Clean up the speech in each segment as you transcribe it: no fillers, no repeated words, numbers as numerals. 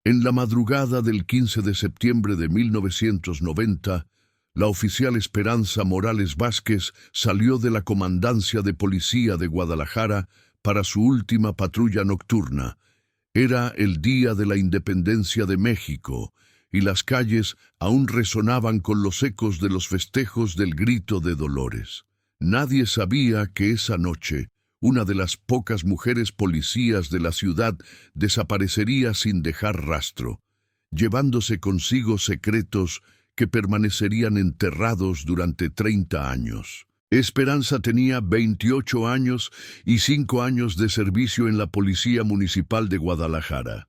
En la madrugada del 15 de septiembre de 1990, la oficial Esperanza Morales Vázquez salió de la Comandancia de Policía de Guadalajara para su última patrulla nocturna. Era el día de la independencia de México, y las calles aún resonaban con los ecos de los festejos del Grito de Dolores. Nadie sabía que esa noche una de las pocas mujeres policías de la ciudad desaparecería sin dejar rastro, llevándose consigo secretos que permanecerían enterrados durante 30 años. Esperanza tenía 28 años y 5 años de servicio en la Policía Municipal de Guadalajara.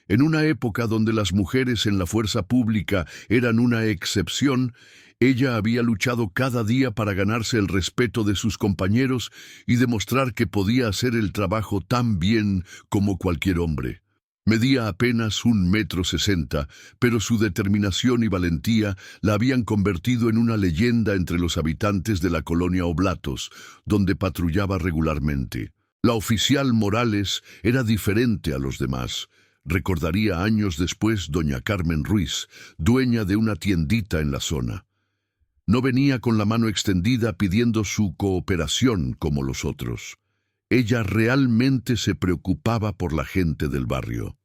En una época donde las mujeres en la fuerza pública eran una excepción, ella había luchado cada día para ganarse el respeto de sus compañeros y demostrar que podía hacer el trabajo tan bien como cualquier hombre. Medía apenas 1,60 m, pero su determinación y valentía la habían convertido en una leyenda entre los habitantes de la colonia Oblatos, donde patrullaba regularmente. La oficial Morales era diferente a los demás. Recordaría años después doña Carmen Ruiz, dueña de una tiendita en la zona. No venía con la mano extendida pidiendo su cooperación como los otros. Ella realmente se preocupaba por la gente del barrio.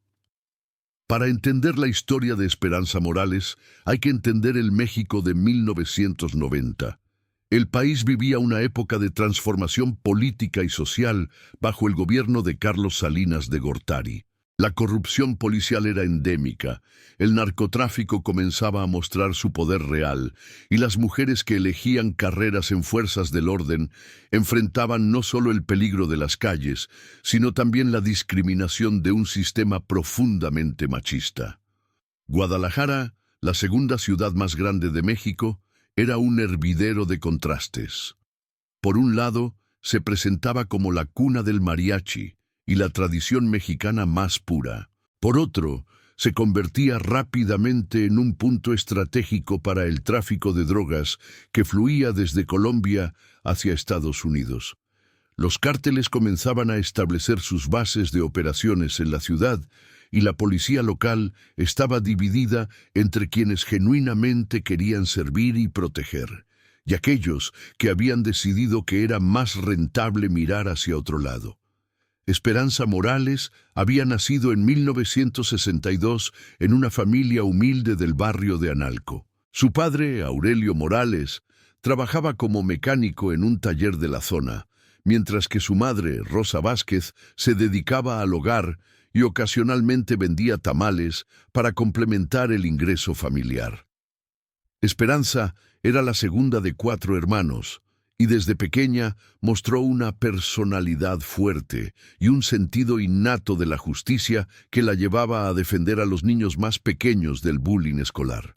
Para entender la historia de Esperanza Morales, hay que entender el México de 1990. El país vivía una época de transformación política y social bajo el gobierno de Carlos Salinas de Gortari. La corrupción policial era endémica, el narcotráfico comenzaba a mostrar su poder real, y las mujeres que elegían carreras en fuerzas del orden enfrentaban no solo el peligro de las calles, sino también la discriminación de un sistema profundamente machista. Guadalajara, la segunda ciudad más grande de México, era un hervidero de contrastes. Por un lado, se presentaba como la cuna del mariachi y la tradición mexicana más pura. Por otro, se convertía rápidamente en un punto estratégico para el tráfico de drogas que fluía desde Colombia hacia Estados Unidos. Los cárteles comenzaban a establecer sus bases de operaciones en la ciudad y la policía local estaba dividida entre quienes genuinamente querían servir y proteger, y aquellos que habían decidido que era más rentable mirar hacia otro lado. Esperanza Morales había nacido en 1962 en una familia humilde del barrio de Analco. Su padre, Aurelio Morales, trabajaba como mecánico en un taller de la zona, mientras que su madre, Rosa Vázquez, se dedicaba al hogar y ocasionalmente vendía tamales para complementar el ingreso familiar. Esperanza era la segunda de 4 hermanos, y desde pequeña mostró una personalidad fuerte y un sentido innato de la justicia que la llevaba a defender a los niños más pequeños del bullying escolar.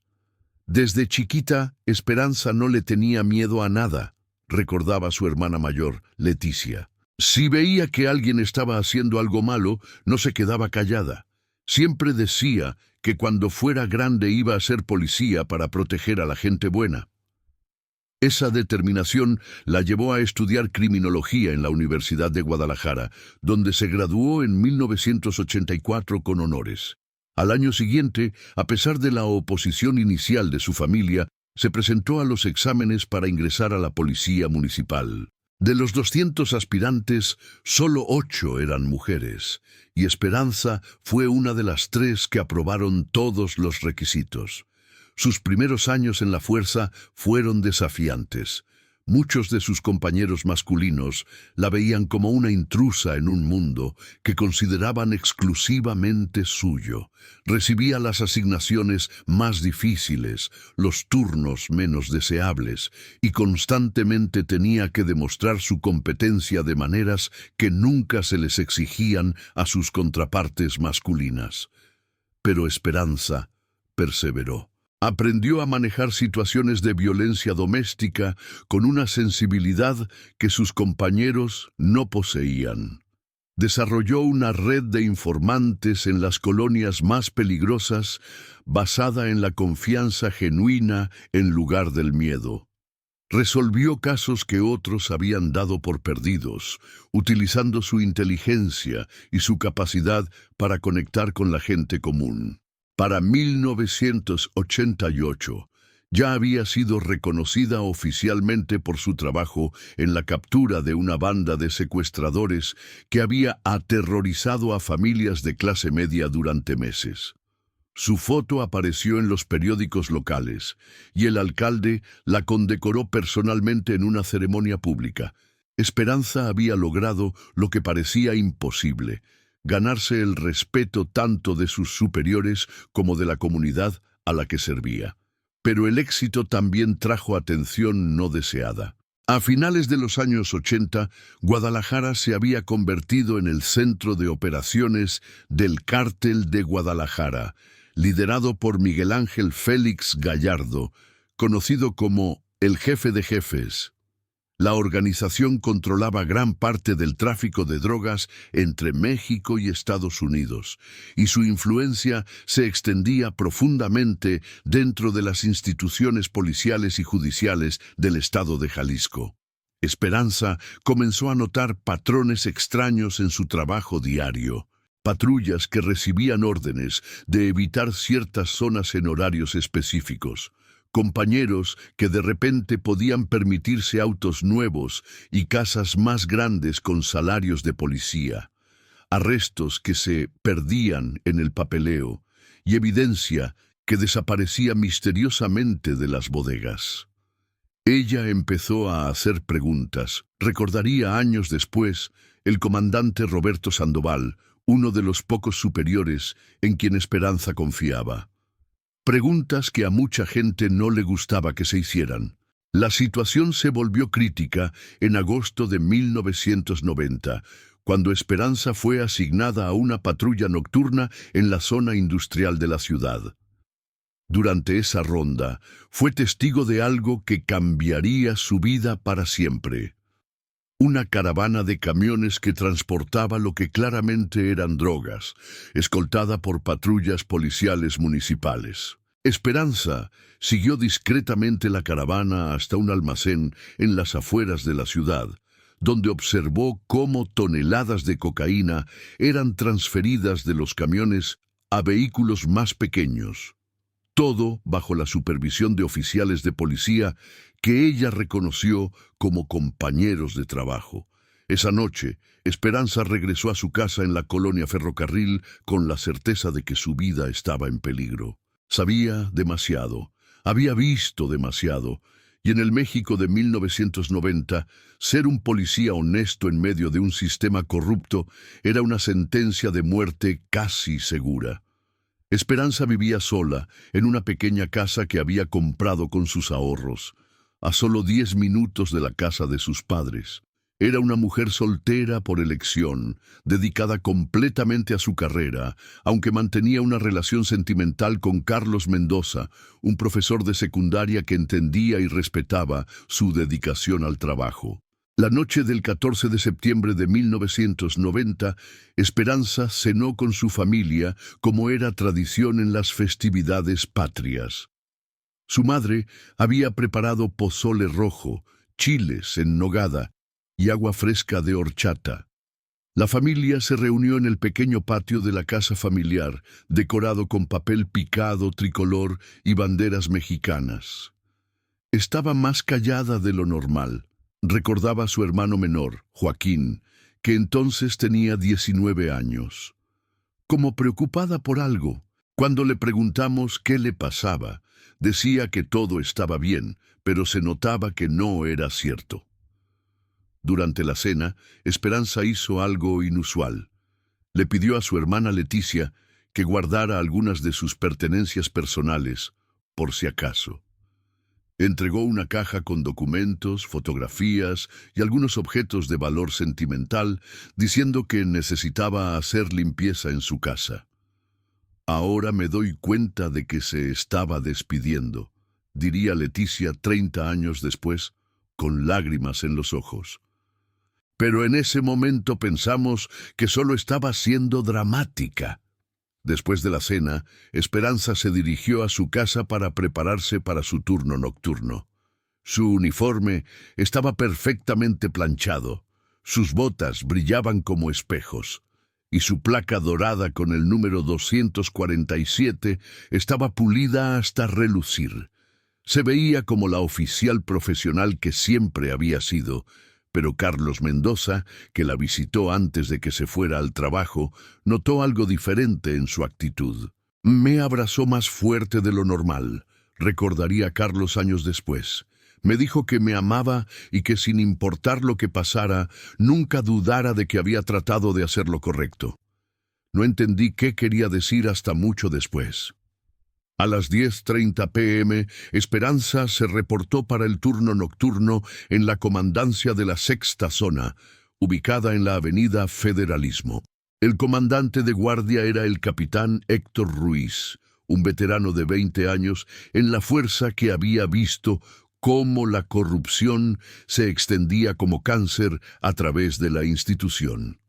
Desde chiquita, Esperanza no le tenía miedo a nada, recordaba su hermana mayor, Leticia. Si veía que alguien estaba haciendo algo malo, no se quedaba callada. Siempre decía que cuando fuera grande iba a ser policía para proteger a la gente buena. Esa determinación la llevó a estudiar criminología en la Universidad de Guadalajara, donde se graduó en 1984 con honores. Al año siguiente, a pesar de la oposición inicial de su familia, se presentó a los exámenes para ingresar a la Policía Municipal. De los 200 aspirantes, solo 8 eran mujeres, y Esperanza fue una de las 3 que aprobaron todos los requisitos. Sus primeros años en la fuerza fueron desafiantes. Muchos de sus compañeros masculinos la veían como una intrusa en un mundo que consideraban exclusivamente suyo. Recibía las asignaciones más difíciles, los turnos menos deseables, y constantemente tenía que demostrar su competencia de maneras que nunca se les exigían a sus contrapartes masculinas. Pero Esperanza perseveró. Aprendió a manejar situaciones de violencia doméstica con una sensibilidad que sus compañeros no poseían. Desarrolló una red de informantes en las colonias más peligrosas basada en la confianza genuina en lugar del miedo. Resolvió casos que otros habían dado por perdidos, utilizando su inteligencia y su capacidad para conectar con la gente común. Para 1988, ya había sido reconocida oficialmente por su trabajo en la captura de una banda de secuestradores que había aterrorizado a familias de clase media durante meses. Su foto apareció en los periódicos locales y el alcalde la condecoró personalmente en una ceremonia pública. Esperanza había logrado lo que parecía imposible: ganarse el respeto tanto de sus superiores como de la comunidad a la que servía. Pero el éxito también trajo atención no deseada. A finales de los años 80, Guadalajara se había convertido en el centro de operaciones del Cártel de Guadalajara, liderado por Miguel Ángel Félix Gallardo, conocido como el Jefe de Jefes. La organización controlaba gran parte del tráfico de drogas entre México y Estados Unidos, y su influencia se extendía profundamente dentro de las instituciones policiales y judiciales del estado de Jalisco. Esperanza comenzó a notar patrones extraños en su trabajo diario: patrullas que recibían órdenes de evitar ciertas zonas en horarios específicos, compañeros que de repente podían permitirse autos nuevos y casas más grandes con salarios de policía, arrestos que se perdían en el papeleo y evidencia que desaparecía misteriosamente de las bodegas. Ella empezó a hacer preguntas. Recordaría años después el comandante Roberto Sandoval, uno de los pocos superiores en quien Esperanza confiaba. Preguntas que a mucha gente no le gustaba que se hicieran. La situación se volvió crítica en agosto de 1990, cuando Esperanza fue asignada a una patrulla nocturna en la zona industrial de la ciudad. Durante esa ronda, fue testigo de algo que cambiaría su vida para siempre: una caravana de camiones que transportaba lo que claramente eran drogas, escoltada por patrullas policiales municipales. Esperanza siguió discretamente la caravana hasta un almacén en las afueras de la ciudad, donde observó cómo toneladas de cocaína eran transferidas de los camiones a vehículos más pequeños. Todo bajo la supervisión de oficiales de policía que ella reconoció como compañeros de trabajo. Esa noche, Esperanza regresó a su casa en la colonia Ferrocarril con la certeza de que su vida estaba en peligro. Sabía demasiado, había visto demasiado, y en el México de 1990, ser un policía honesto en medio de un sistema corrupto era una sentencia de muerte casi segura. Esperanza vivía sola en una pequeña casa que había comprado con sus ahorros, a solo 10 minutos de la casa de sus padres. Era una mujer soltera por elección, dedicada completamente a su carrera, aunque mantenía una relación sentimental con Carlos Mendoza, un profesor de secundaria que entendía y respetaba su dedicación al trabajo. La noche del 14 de septiembre de 1990, Esperanza cenó con su familia como era tradición en las festividades patrias. Su madre había preparado pozole rojo, chiles en nogada y agua fresca de horchata. La familia se reunió en el pequeño patio de la casa familiar, decorado con papel picado tricolor y banderas mexicanas. Estaba más callada de lo normal. Recordaba a su hermano menor, Joaquín, que entonces tenía 19 años. Como preocupada por algo, cuando le preguntamos qué le pasaba, decía que todo estaba bien, pero se notaba que no era cierto. Durante la cena, Esperanza hizo algo inusual. Le pidió a su hermana Leticia que guardara algunas de sus pertenencias personales, por si acaso. Entregó una caja con documentos, fotografías y algunos objetos de valor sentimental, diciendo que necesitaba hacer limpieza en su casa. Ahora me doy cuenta de que se estaba despidiendo, diría Leticia 30 años después, con lágrimas en los ojos. Pero en ese momento pensamos que solo estaba siendo dramática. Después de la cena, Esperanza se dirigió a su casa para prepararse para su turno nocturno. Su uniforme estaba perfectamente planchado, sus botas brillaban como espejos, y su placa dorada con el número 247 estaba pulida hasta relucir. Se veía como la oficial profesional que siempre había sido, pero Carlos Mendoza, que la visitó antes de que se fuera al trabajo, notó algo diferente en su actitud. Me abrazó más fuerte de lo normal, recordaría Carlos años después. Me dijo que me amaba y que sin importar lo que pasara, nunca dudara de que había tratado de hacer lo correcto. No entendí qué quería decir hasta mucho después. A las 10:30 p.m., Esperanza se reportó para el turno nocturno en la comandancia de la Sexta Zona, ubicada en la avenida Federalismo. El comandante de guardia era el capitán Héctor Ruiz, un veterano de 20 años en la fuerza que había visto cómo la corrupción se extendía como cáncer a través de la institución.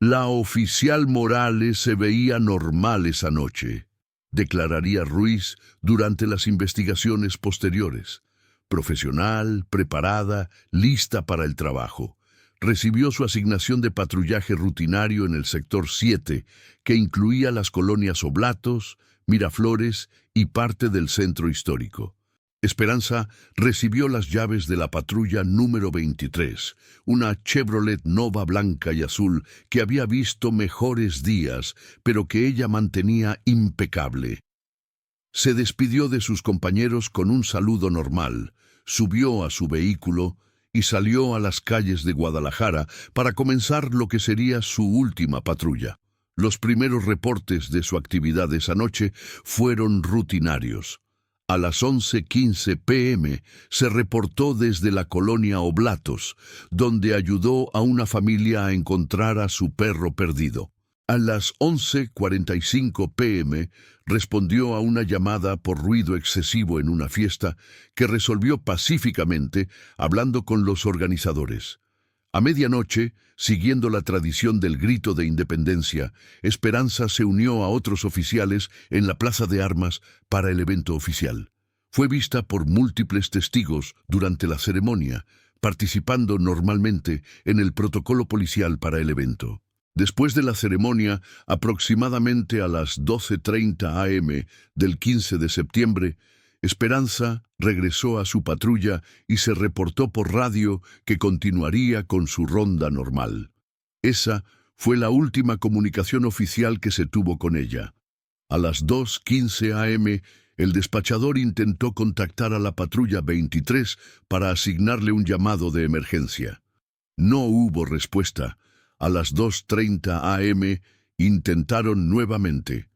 La oficial Morales se veía normal esa noche, declararía Ruiz durante las investigaciones posteriores. Profesional, preparada, lista para el trabajo. Recibió su asignación de patrullaje rutinario en el sector 7, que incluía las colonias Oblatos, Miraflores y parte del centro histórico. Esperanza recibió las llaves de la patrulla número 23, una Chevrolet Nova blanca y azul que había visto mejores días, pero que ella mantenía impecable. Se despidió de sus compañeros con un saludo normal, subió a su vehículo y salió a las calles de Guadalajara para comenzar lo que sería su última patrulla. Los primeros reportes de su actividad esa noche fueron rutinarios. A las 11:15 p.m. se reportó desde la colonia Oblatos, donde ayudó a una familia a encontrar a su perro perdido. A las 11:45 p.m. respondió a una llamada por ruido excesivo en una fiesta que resolvió pacíficamente hablando con los organizadores. A medianoche, siguiendo la tradición del grito de independencia, Esperanza se unió a otros oficiales en la plaza de armas para el evento oficial. Fue vista por múltiples testigos durante la ceremonia, participando normalmente en el protocolo policial para el evento. Después de la ceremonia, aproximadamente a las 12:30 a.m. del 15 de septiembre, Esperanza regresó a su patrulla y se reportó por radio que continuaría con su ronda normal. Esa fue la última comunicación oficial que se tuvo con ella. A las 2:15 a.m., el despachador intentó contactar a la patrulla 23 para asignarle un llamado de emergencia. No hubo respuesta. A las 2:30 a.m. intentaron nuevamente.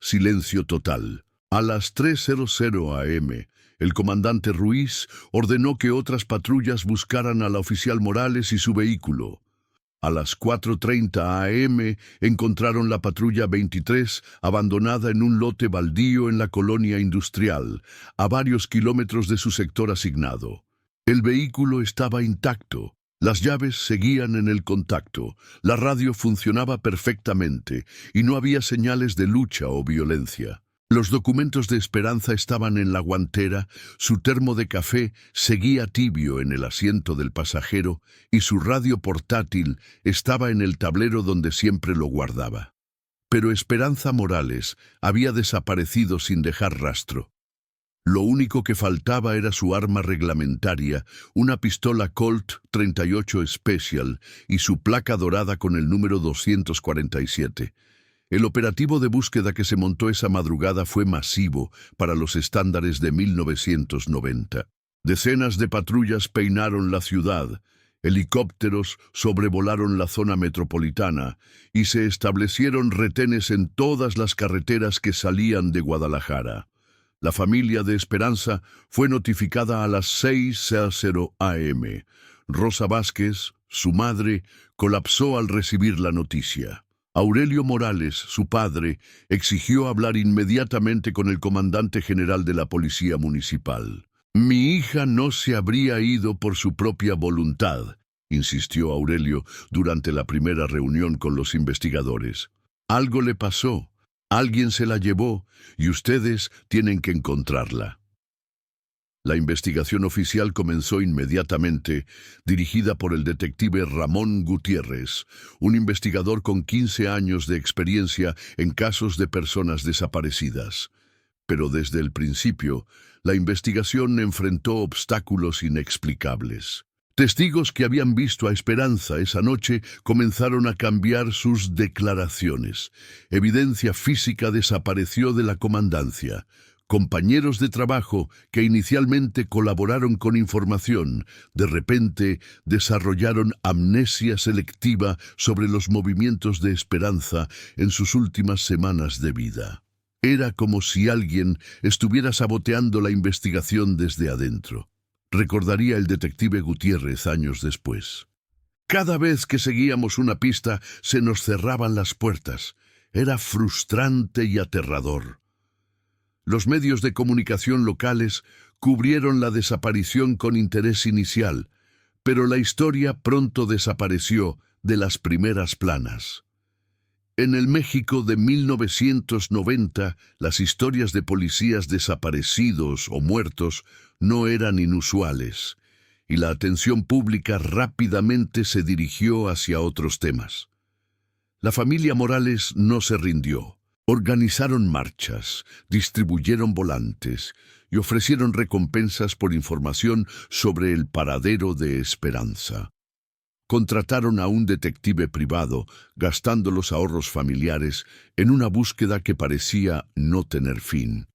Silencio total. A las 3:00 a.m., el comandante Ruiz ordenó que otras patrullas buscaran a la oficial Morales y su vehículo. A las 4:30 a.m. encontraron la patrulla 23 abandonada en un lote baldío en la colonia industrial, a varios kilómetros de su sector asignado. El vehículo estaba intacto. Las llaves seguían en el contacto, la radio funcionaba perfectamente y no había señales de lucha o violencia. Los documentos de Esperanza estaban en la guantera, su termo de café seguía tibio en el asiento del pasajero y su radio portátil estaba en el tablero donde siempre lo guardaba. Pero Esperanza Morales había desaparecido sin dejar rastro. Lo único que faltaba era su arma reglamentaria, una pistola Colt 38 Special y su placa dorada con el número 247. El operativo de búsqueda que se montó esa madrugada fue masivo para los estándares de 1990. Decenas de patrullas peinaron la ciudad, helicópteros sobrevolaron la zona metropolitana y se establecieron retenes en todas las carreteras que salían de Guadalajara. La familia de Esperanza fue notificada a las 6:00 a.m. Rosa Vázquez, su madre, colapsó al recibir la noticia. Aurelio Morales, su padre, exigió hablar inmediatamente con el comandante general de la Policía Municipal. «Mi hija no se habría ido por su propia voluntad», insistió Aurelio durante la primera reunión con los investigadores. «Algo le pasó, alguien se la llevó y ustedes tienen que encontrarla». La investigación oficial comenzó inmediatamente, dirigida por el detective Ramón Gutiérrez, un investigador con 15 años de experiencia en casos de personas desaparecidas. Pero desde el principio, la investigación enfrentó obstáculos inexplicables. Testigos que habían visto a Esperanza esa noche comenzaron a cambiar sus declaraciones. Evidencia física desapareció de la comandancia. Compañeros de trabajo que inicialmente colaboraron con información, de repente desarrollaron amnesia selectiva sobre los movimientos de Esperanza en sus últimas semanas de vida. Era como si alguien estuviera saboteando la investigación desde adentro. Recordaría el detective Gutiérrez años después. Cada vez que seguíamos una pista, se nos cerraban las puertas. Era frustrante y aterrador. Los medios de comunicación locales cubrieron la desaparición con interés inicial, pero la historia pronto desapareció de las primeras planas. En el México de 1990, las historias de policías desaparecidos o muertos no eran inusuales, y la atención pública rápidamente se dirigió hacia otros temas. La familia Morales no se rindió. Organizaron marchas, distribuyeron volantes y ofrecieron recompensas por información sobre el paradero de Esperanza. Contrataron a un detective privado, gastando los ahorros familiares en una búsqueda que parecía no tener fin.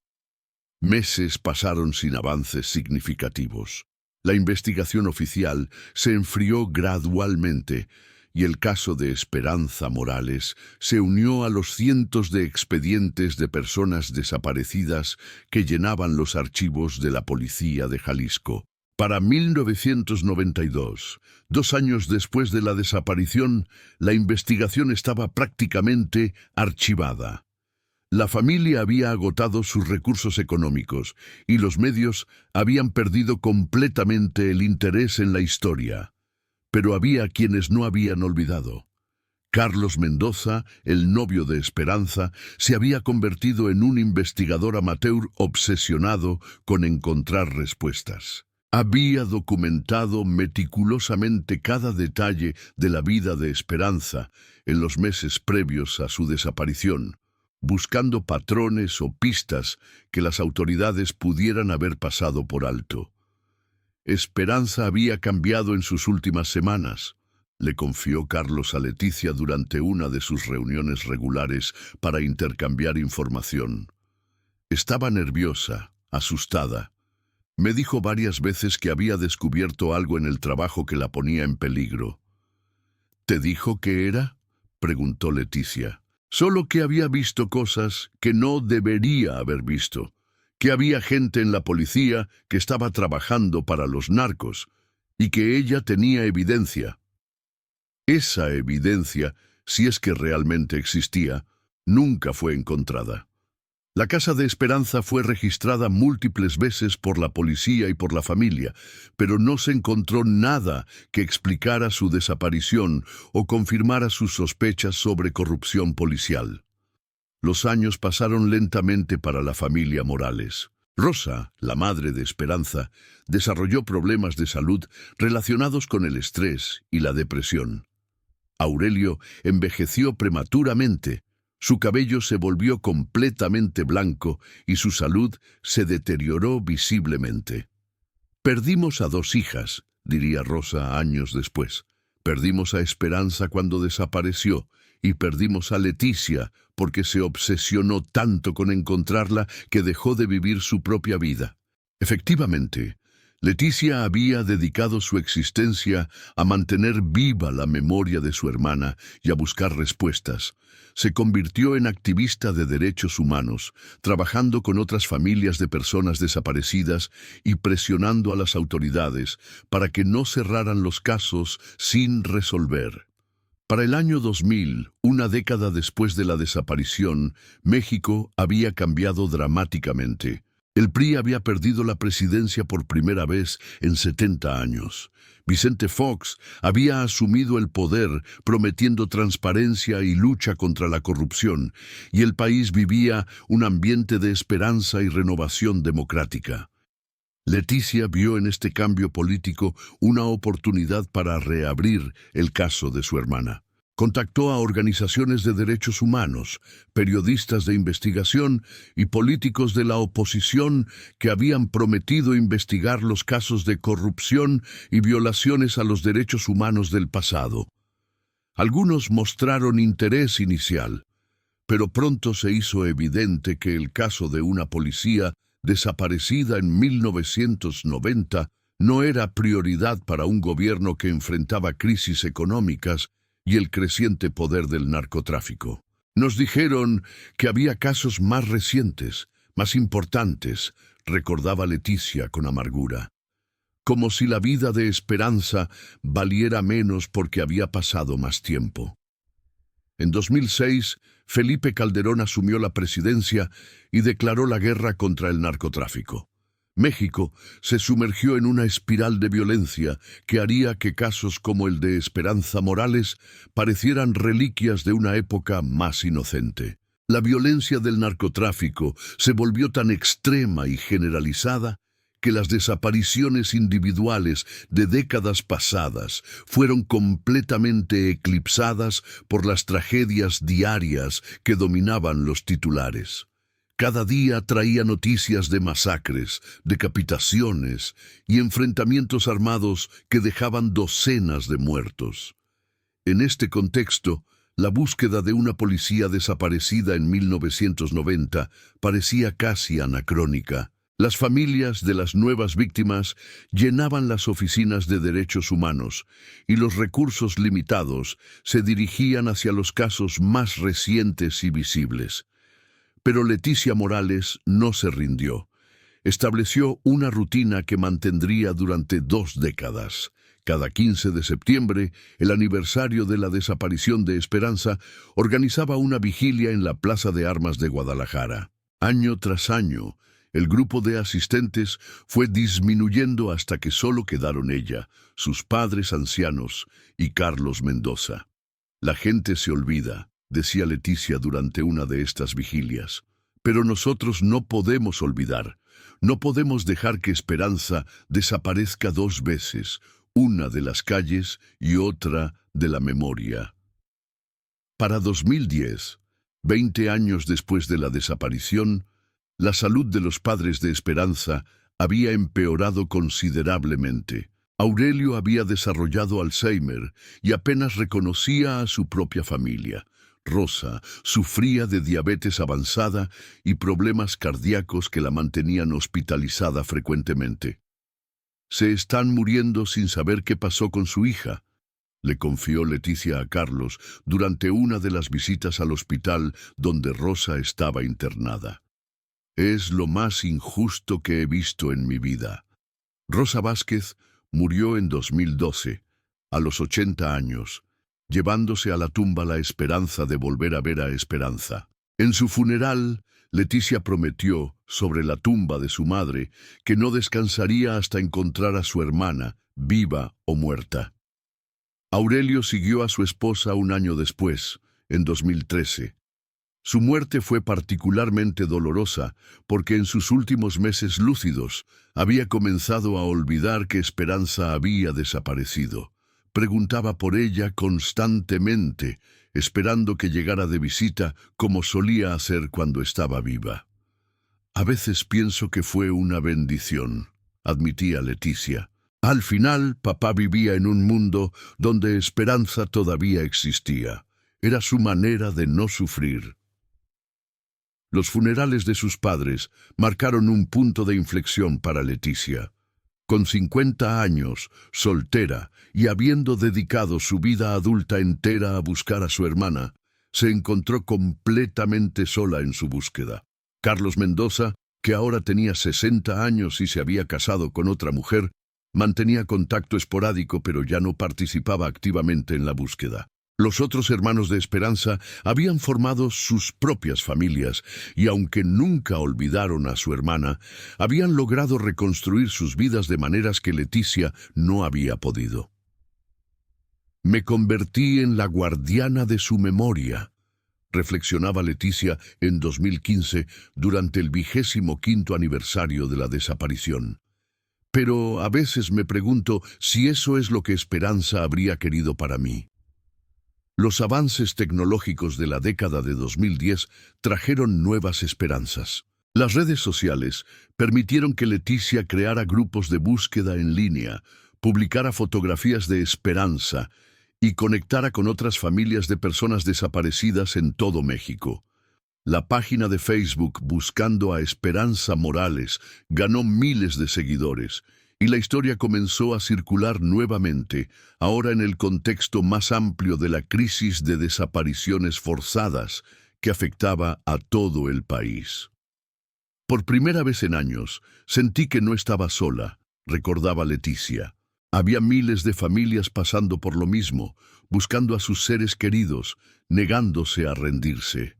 Meses pasaron sin avances significativos. La investigación oficial se enfrió gradualmente, y el caso de Esperanza Morales se unió a los cientos de expedientes de personas desaparecidas que llenaban los archivos de la policía de Jalisco. Para 1992, 2 años después de la desaparición, la investigación estaba prácticamente archivada. La familia había agotado sus recursos económicos y los medios habían perdido completamente el interés en la historia. Pero había quienes no habían olvidado. Carlos Mendoza, el novio de Esperanza, se había convertido en un investigador amateur obsesionado con encontrar respuestas. Había documentado meticulosamente cada detalle de la vida de Esperanza en los meses previos a su desaparición, buscando patrones o pistas que las autoridades pudieran haber pasado por alto. Esperanza había cambiado en sus últimas semanas, le confió Carlos a Leticia durante una de sus reuniones regulares para intercambiar información. Estaba nerviosa, asustada. Me dijo varias veces que había descubierto algo en el trabajo que la ponía en peligro. ¿Te dijo qué era?, preguntó Leticia. Solo que había visto cosas que no debería haber visto. Que había gente en la policía que estaba trabajando para los narcos y que ella tenía evidencia. Esa evidencia, si es que realmente existía, nunca fue encontrada. La casa de Esperanza fue registrada múltiples veces por la policía y por la familia, pero no se encontró nada que explicara su desaparición o confirmara sus sospechas sobre corrupción policial. Los años pasaron lentamente para la familia Morales. Rosa, la madre de Esperanza, desarrolló problemas de salud relacionados con el estrés y la depresión. Aurelio envejeció prematuramente, su cabello se volvió completamente blanco y su salud se deterioró visiblemente. Perdimos a 2 hijas, diría Rosa años después. Perdimos a Esperanza cuando desapareció y perdimos a Leticia porque se obsesionó tanto con encontrarla que dejó de vivir su propia vida. Efectivamente, Leticia había dedicado su existencia a mantener viva la memoria de su hermana y a buscar respuestas. Se convirtió en activista de derechos humanos, trabajando con otras familias de personas desaparecidas y presionando a las autoridades para que no cerraran los casos sin resolver. Para el año 2000, una década después de la desaparición, México había cambiado dramáticamente. El PRI había perdido la presidencia por primera vez en 70 años. Vicente Fox había asumido el poder prometiendo transparencia y lucha contra la corrupción, y el país vivía un ambiente de esperanza y renovación democrática. Leticia vio en este cambio político una oportunidad para reabrir el caso de su hermana. Contactó a organizaciones de derechos humanos, periodistas de investigación y políticos de la oposición que habían prometido investigar los casos de corrupción y violaciones a los derechos humanos del pasado. Algunos mostraron interés inicial, pero pronto se hizo evidente que el caso de una policía desaparecida en 1990 no era prioridad para un gobierno que enfrentaba crisis económicas y el creciente poder del narcotráfico. Nos dijeron que había casos más recientes, más importantes, recordaba Leticia con amargura. Como si la vida de Esperanza valiera menos porque había pasado más tiempo. En 2006, Felipe Calderón asumió la presidencia y declaró la guerra contra el narcotráfico. México se sumergió en una espiral de violencia que haría que casos como el de Esperanza Morales parecieran reliquias de una época más inocente. La violencia del narcotráfico se volvió tan extrema y generalizada que las desapariciones individuales de décadas pasadas fueron completamente eclipsadas por las tragedias diarias que dominaban los titulares. Cada día traía noticias de masacres, decapitaciones y enfrentamientos armados que dejaban docenas de muertos. En este contexto, la búsqueda de una policía desaparecida en 1990 parecía casi anacrónica. Las familias de las nuevas víctimas llenaban las oficinas de derechos humanos y los recursos limitados se dirigían hacia los casos más recientes y visibles. Pero Leticia Morales no se rindió. Estableció una rutina que mantendría durante 2 décadas. Cada 15 de septiembre, el aniversario de la desaparición de Esperanza, organizaba una vigilia en la Plaza de Armas de Guadalajara. Año tras año, el grupo de asistentes fue disminuyendo hasta que solo quedaron ella, sus padres ancianos y Carlos Mendoza. La gente se olvida, decía Leticia durante una de estas vigilias. Pero nosotros no podemos olvidar, no podemos dejar que Esperanza desaparezca 2 veces, una de las calles y otra de la memoria. Para 2010, 20 años después de la desaparición, la salud de los padres de Esperanza había empeorado considerablemente. Aurelio había desarrollado Alzheimer y apenas reconocía a su propia familia. Rosa sufría de diabetes avanzada y problemas cardíacos que la mantenían hospitalizada frecuentemente. «Se están muriendo sin saber qué pasó con su hija», le confió Leticia a Carlos durante una de las visitas al hospital donde Rosa estaba internada. «Es lo más injusto que he visto en mi vida». Rosa Vázquez murió en 2012, a los 80 años, llevándose a la tumba la esperanza de volver a ver a Esperanza. En su funeral, Leticia prometió, sobre la tumba de su madre, que no descansaría hasta encontrar a su hermana, viva o muerta. Aurelio siguió a su esposa un año después, en 2013. Su muerte fue particularmente dolorosa porque en sus últimos meses lúcidos había comenzado a olvidar que Esperanza había desaparecido. Preguntaba por ella constantemente, esperando que llegara de visita como solía hacer cuando estaba viva. «A veces pienso que fue una bendición», admitía Leticia. «Al final, papá vivía en un mundo donde Esperanza todavía existía. Era su manera de no sufrir». Los funerales de sus padres marcaron un punto de inflexión para Leticia. Con 50 años, soltera y habiendo dedicado su vida adulta entera a buscar a su hermana, se encontró completamente sola en su búsqueda. Carlos Mendoza, que ahora tenía 60 años y se había casado con otra mujer, mantenía contacto esporádico pero ya no participaba activamente en la búsqueda. Los otros hermanos de Esperanza habían formado sus propias familias y aunque nunca olvidaron a su hermana, habían logrado reconstruir sus vidas de maneras que Leticia no había podido. «Me convertí en la guardiana de su memoria», reflexionaba Leticia en 2015 durante el 25º aniversario de la desaparición. Pero a veces me pregunto si eso es lo que Esperanza habría querido para mí. Los avances tecnológicos de la década de 2010 trajeron nuevas esperanzas. Las redes sociales permitieron que Leticia creara grupos de búsqueda en línea, publicara fotografías de esperanza y conectara con otras familias de personas desaparecidas en todo México. La página de Facebook Buscando a Esperanza Morales ganó miles de seguidores y la historia comenzó a circular nuevamente, ahora en el contexto más amplio de la crisis de desapariciones forzadas que afectaba a todo el país. Por primera vez en años, sentí que no estaba sola, recordaba Leticia. Había miles de familias pasando por lo mismo, buscando a sus seres queridos, negándose a rendirse.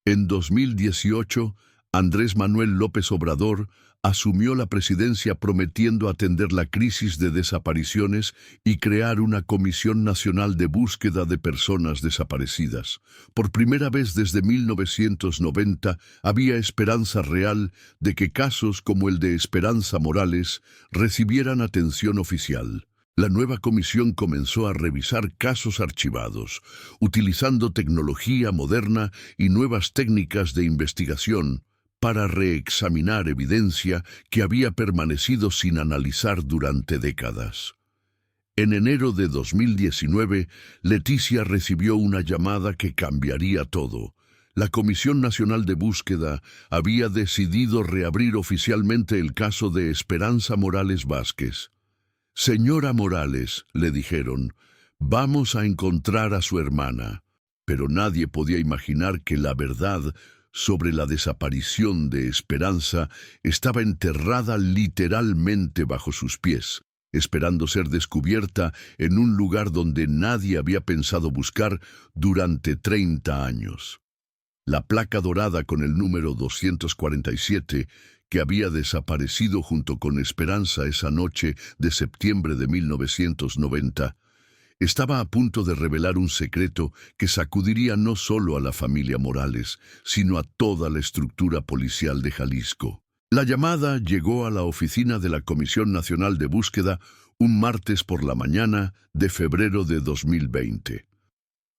En 2018, Andrés Manuel López Obrador asumió la presidencia prometiendo atender la crisis de desapariciones y crear una Comisión Nacional de Búsqueda de Personas Desaparecidas. Por primera vez desde 1990 había esperanza real de que casos como el de Esperanza Morales recibieran atención oficial. La nueva comisión comenzó a revisar casos archivados, utilizando tecnología moderna y nuevas técnicas de investigación para reexaminar evidencia que había permanecido sin analizar durante décadas. En enero de 2019, Leticia recibió una llamada que cambiaría todo. La Comisión Nacional de Búsqueda había decidido reabrir oficialmente el caso de Esperanza Morales Vázquez. «Señora Morales», le dijeron, «vamos a encontrar a su hermana». Pero nadie podía imaginar que la verdad sobre la desaparición de Esperanza estaba enterrada literalmente bajo sus pies, esperando ser descubierta en un lugar donde nadie había pensado buscar durante 30 años. La placa dorada con el número 247, que había desaparecido junto con Esperanza esa noche de septiembre de 1990, estaba a punto de revelar un secreto que sacudiría no solo a la familia Morales, sino a toda la estructura policial de Jalisco. La llamada llegó a la oficina de la Comisión Nacional de Búsqueda un martes por la mañana de febrero de 2020.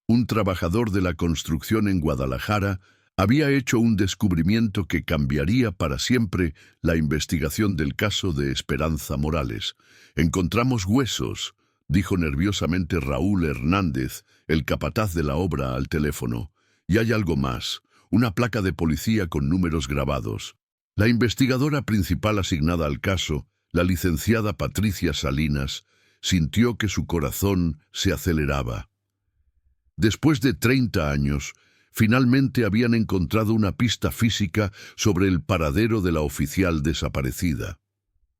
Un trabajador de la construcción en Guadalajara había hecho un descubrimiento que cambiaría para siempre la investigación del caso de Esperanza Morales. «Encontramos huesos», dijo nerviosamente Raúl Hernández, el capataz de la obra, al teléfono. «Y hay algo más, una placa de policía con números grabados». La investigadora principal asignada al caso, la licenciada Patricia Salinas, sintió que su corazón se aceleraba. Después de 30 años, finalmente habían encontrado una pista física sobre el paradero de la oficial desaparecida.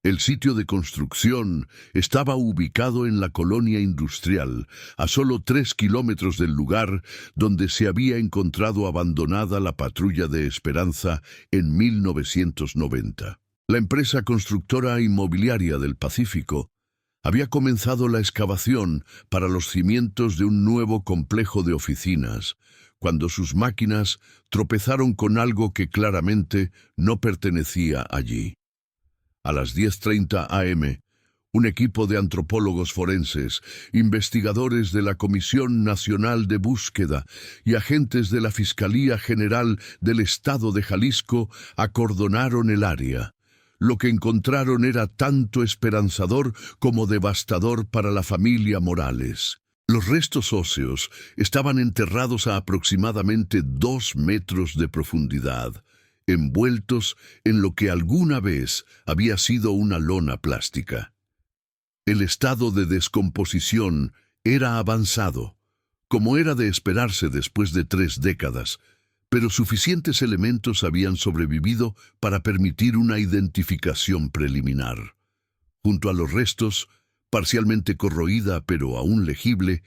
El sitio de construcción estaba ubicado en la colonia industrial, a solo 3 kilómetros del lugar donde se había encontrado abandonada la patrulla de Esperanza en 1990. La empresa constructora inmobiliaria del Pacífico había comenzado la excavación para los cimientos de un nuevo complejo de oficinas, cuando sus máquinas tropezaron con algo que claramente no pertenecía allí. A las 10:30 am, un equipo de antropólogos forenses, investigadores de la Comisión Nacional de Búsqueda y agentes de la Fiscalía General del Estado de Jalisco acordonaron el área. Lo que encontraron era tanto esperanzador como devastador para la familia Morales. Los restos óseos estaban enterrados a aproximadamente 2 metros de profundidad, envueltos en lo que alguna vez había sido una lona plástica. El estado de descomposición era avanzado, como era de esperarse después de 3 décadas, pero suficientes elementos habían sobrevivido para permitir una identificación preliminar. Junto a los restos, parcialmente corroída pero aún legible,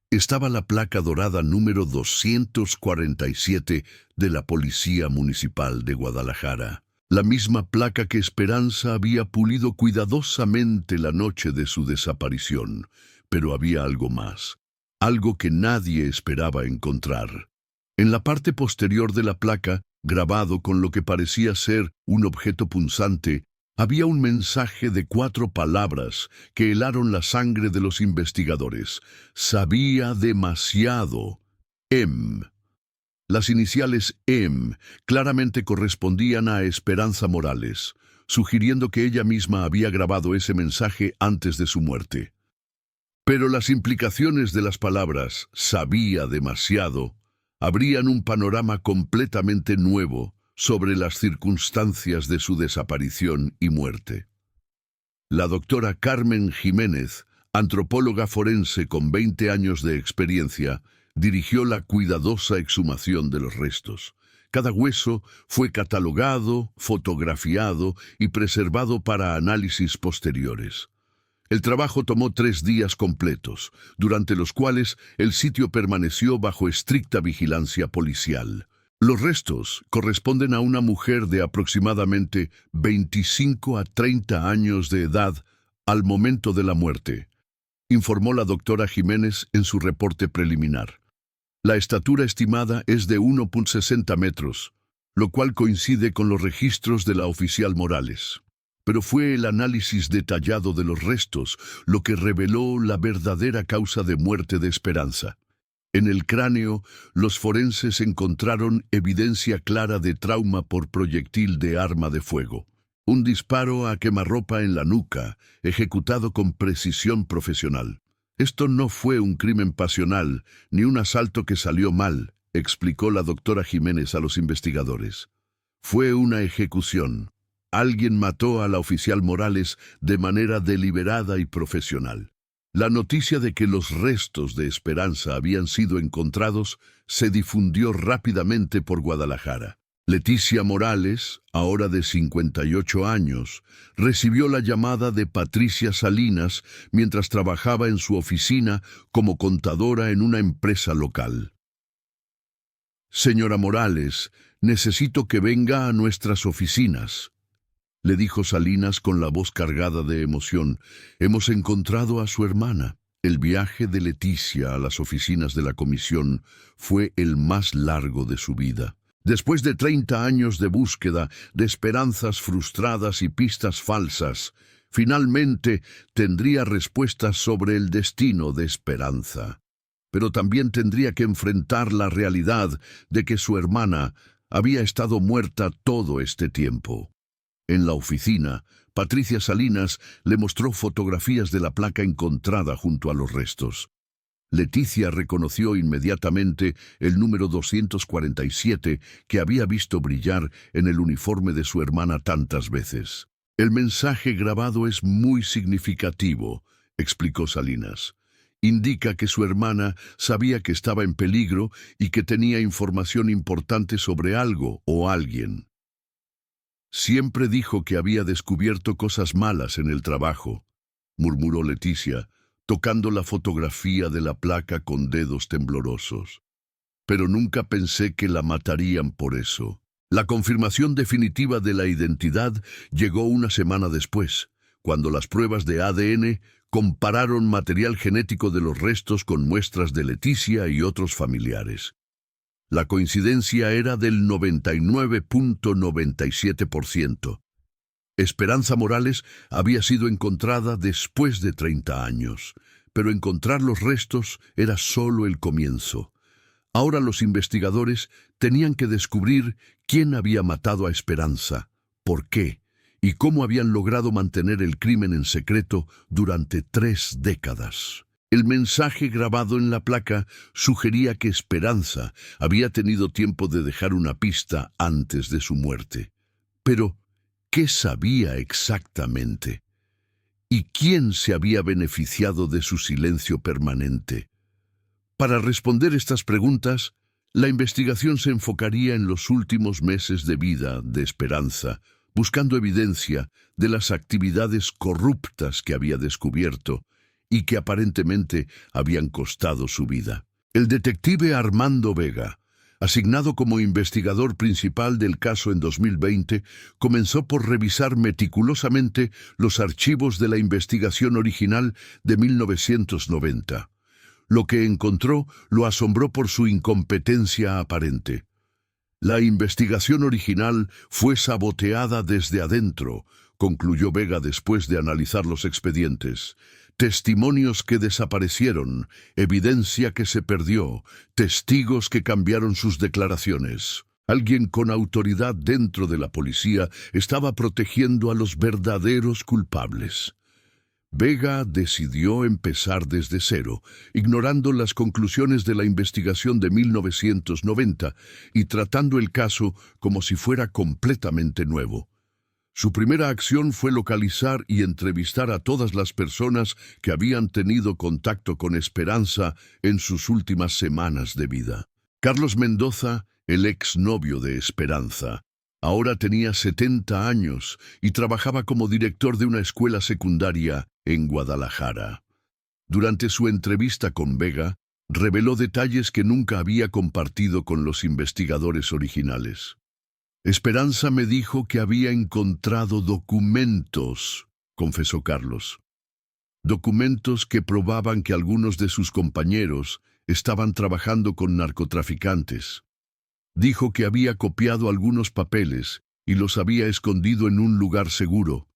estaba la placa dorada número 247 de la Policía Municipal de Guadalajara. La misma placa que Esperanza había pulido cuidadosamente la noche de su desaparición. Pero había algo más, algo que nadie esperaba encontrar. En la parte posterior de la placa, grabado con lo que parecía ser un objeto punzante, Había un mensaje de 4 palabras que helaron la sangre de los investigadores. Sabía demasiado. M. Las iniciales M claramente correspondían a Esperanza Morales, sugiriendo que ella misma había grabado ese mensaje antes de su muerte. Pero las implicaciones de las palabras «sabía demasiado» abrían un panorama completamente nuevo sobre las circunstancias de su desaparición y muerte. La doctora Carmen Jiménez, antropóloga forense con 20 años de experiencia, dirigió la cuidadosa exhumación de los restos. Cada hueso fue catalogado, fotografiado y preservado para análisis posteriores. El trabajo tomó 3 días completos, durante los cuales el sitio permaneció bajo estricta vigilancia policial. Los restos corresponden a una mujer de aproximadamente 25 a 30 años de edad al momento de la muerte, informó la doctora Jiménez en su reporte preliminar. La estatura estimada es de 1,60 metros, lo cual coincide con los registros de la oficial Morales. Pero fue el análisis detallado de los restos lo que reveló la verdadera causa de muerte de Esperanza. En el cráneo, los forenses encontraron evidencia clara de trauma por proyectil de arma de fuego. Un disparo a quemarropa en la nuca, ejecutado con precisión profesional. Esto no fue un crimen pasional, ni un asalto que salió mal, explicó la doctora Jiménez a los investigadores. Fue una ejecución. Alguien mató a la oficial Morales de manera deliberada y profesional. La noticia de que los restos de Esperanza habían sido encontrados se difundió rápidamente por Guadalajara. Leticia Morales, ahora de 58 años, recibió la llamada de Patricia Salinas mientras trabajaba en su oficina como contadora en una empresa local. «Señora Morales, necesito que venga a nuestras oficinas», le dijo Salinas con la voz cargada de emoción. «Hemos encontrado a su hermana». El viaje de Leticia a las oficinas de la comisión fue el más largo de su vida. Después de 30 años de búsqueda, de esperanzas frustradas y pistas falsas, finalmente tendría respuestas sobre el destino de Esperanza. Pero también tendría que enfrentar la realidad de que su hermana había estado muerta todo este tiempo. En la oficina, Patricia Salinas le mostró fotografías de la placa encontrada junto a los restos. Leticia reconoció inmediatamente el número 247 que había visto brillar en el uniforme de su hermana tantas veces. «El mensaje grabado es muy significativo», explicó Salinas. «Indica que su hermana sabía que estaba en peligro y que tenía información importante sobre algo o alguien. Siempre dijo que había descubierto cosas malas en el trabajo», murmuró Leticia, tocando la fotografía de la placa con dedos temblorosos. «Pero nunca pensé que la matarían por eso». La confirmación definitiva de la identidad llegó una semana después, cuando las pruebas de ADN compararon material genético de los restos con muestras de Leticia y otros familiares. La coincidencia era del 99.97%. Esperanza Morales había sido encontrada después de 30 años, pero encontrar los restos era solo el comienzo. Ahora los investigadores tenían que descubrir quién había matado a Esperanza, por qué, y cómo habían logrado mantener el crimen en secreto durante 3 décadas. El mensaje grabado en la placa sugería que Esperanza había tenido tiempo de dejar una pista antes de su muerte. Pero, ¿qué sabía exactamente? ¿Y quién se había beneficiado de su silencio permanente? Para responder estas preguntas, la investigación se enfocaría en los últimos meses de vida de Esperanza, buscando evidencia de las actividades corruptas que había descubierto y que aparentemente habían costado su vida. El detective Armando Vega, asignado como investigador principal del caso en 2020, comenzó por revisar meticulosamente los archivos de la investigación original de 1990. Lo que encontró lo asombró por su incompetencia aparente. La investigación original fue saboteada desde adentro, concluyó Vega después de analizar los expedientes. Testimonios que desaparecieron, evidencia que se perdió, testigos que cambiaron sus declaraciones. Alguien con autoridad dentro de la policía estaba protegiendo a los verdaderos culpables. Vega decidió empezar desde cero, ignorando las conclusiones de la investigación de 1990 y tratando el caso como si fuera completamente nuevo. Su primera acción fue localizar y entrevistar a todas las personas que habían tenido contacto con Esperanza en sus últimas semanas de vida. Carlos Mendoza, el exnovio de Esperanza, ahora tenía 70 años y trabajaba como director de una escuela secundaria en Guadalajara. Durante su entrevista con Vega, reveló detalles que nunca había compartido con los investigadores originales. Esperanza me dijo que había encontrado documentos, confesó Carlos. Documentos que probaban que algunos de sus compañeros estaban trabajando con narcotraficantes. Dijo que había copiado algunos papeles y los había escondido en un lugar seguro.